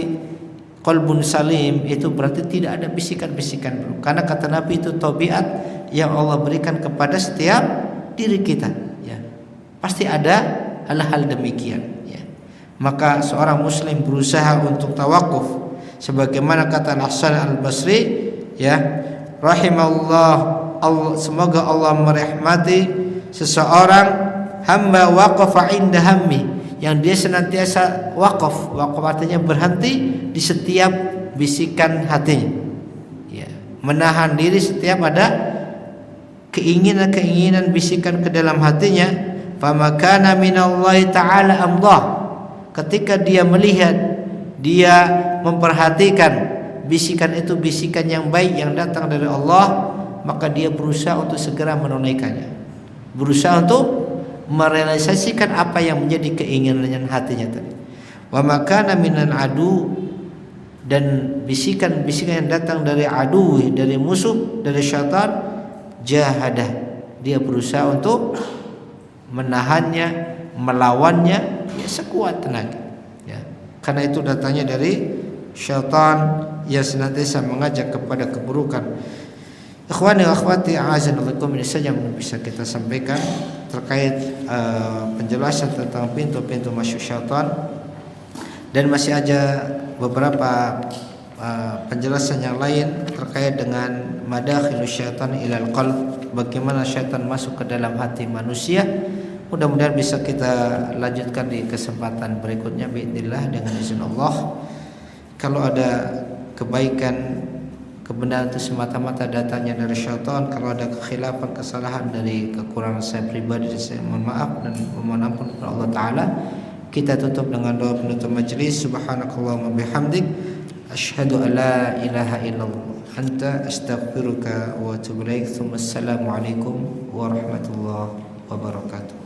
qalbun salim itu berarti tidak ada bisikan-bisikan buruk. Karena kata Nabi itu tabiat yang Allah berikan kepada setiap diri kita, ya. Pasti ada hal-hal demikian, ya. Maka seorang muslim berusaha untuk tawakuf, sebagaimana kata Hasan Al-Basri, ya, rahimallah, semoga Allah merahmati seseorang hamba waqafa inda hammi, yang dia senantiasa waqaf artinya berhenti di setiap bisikan hatinya, ya, menahan diri setiap ada keinginan bisikan ke dalam hatinya. Famakana minallahi ta'ala amdah, ketika dia melihat, dia memperhatikan bisikan itu bisikan yang baik yang datang dari Allah, maka dia berusaha untuk segera menunaikannya, berusaha untuk merealisasikan apa yang menjadi keinginan hatinya tadi. Wa makana minan adu, dan bisikan-bisikan yang datang dari adu, dari musuh, dari syaitan, jahadah, dia berusaha untuk menahannya, melawannya, ya, sekuat tenaga. Karena itu datangnya dari syaitan yang senantiasa mengajak kepada keburukan. Ikhwani wa akhwati, a'azanallakum, ini saja yang bisa kita sampaikan terkait penjelasan tentang pintu-pintu masuk syaitan. Dan masih ada beberapa penjelasan yang lain terkait dengan madakhilus syaitan ilal qalb, bagaimana syaitan masuk ke dalam hati manusia. Mudah-mudahan bisa kita lanjutkan di kesempatan berikutnya biidznillah dengan izin Allah. Kalau ada kebaikan, kebenaran itu semata-mata datangnya dari syaitan. Kalau ada kekhilafan, kesalahan dari kekurangan saya pribadi, saya mohon maaf dan mohon ampun kepada Allah Ta'ala. Kita tutup dengan doa penutup majelis. Subhanakallahumma bihamdik, asyhadu an la ilaha illallah, anta astaghfiruka wa atubu ilaik. Assalamualaikum warahmatullahi wabarakatuh.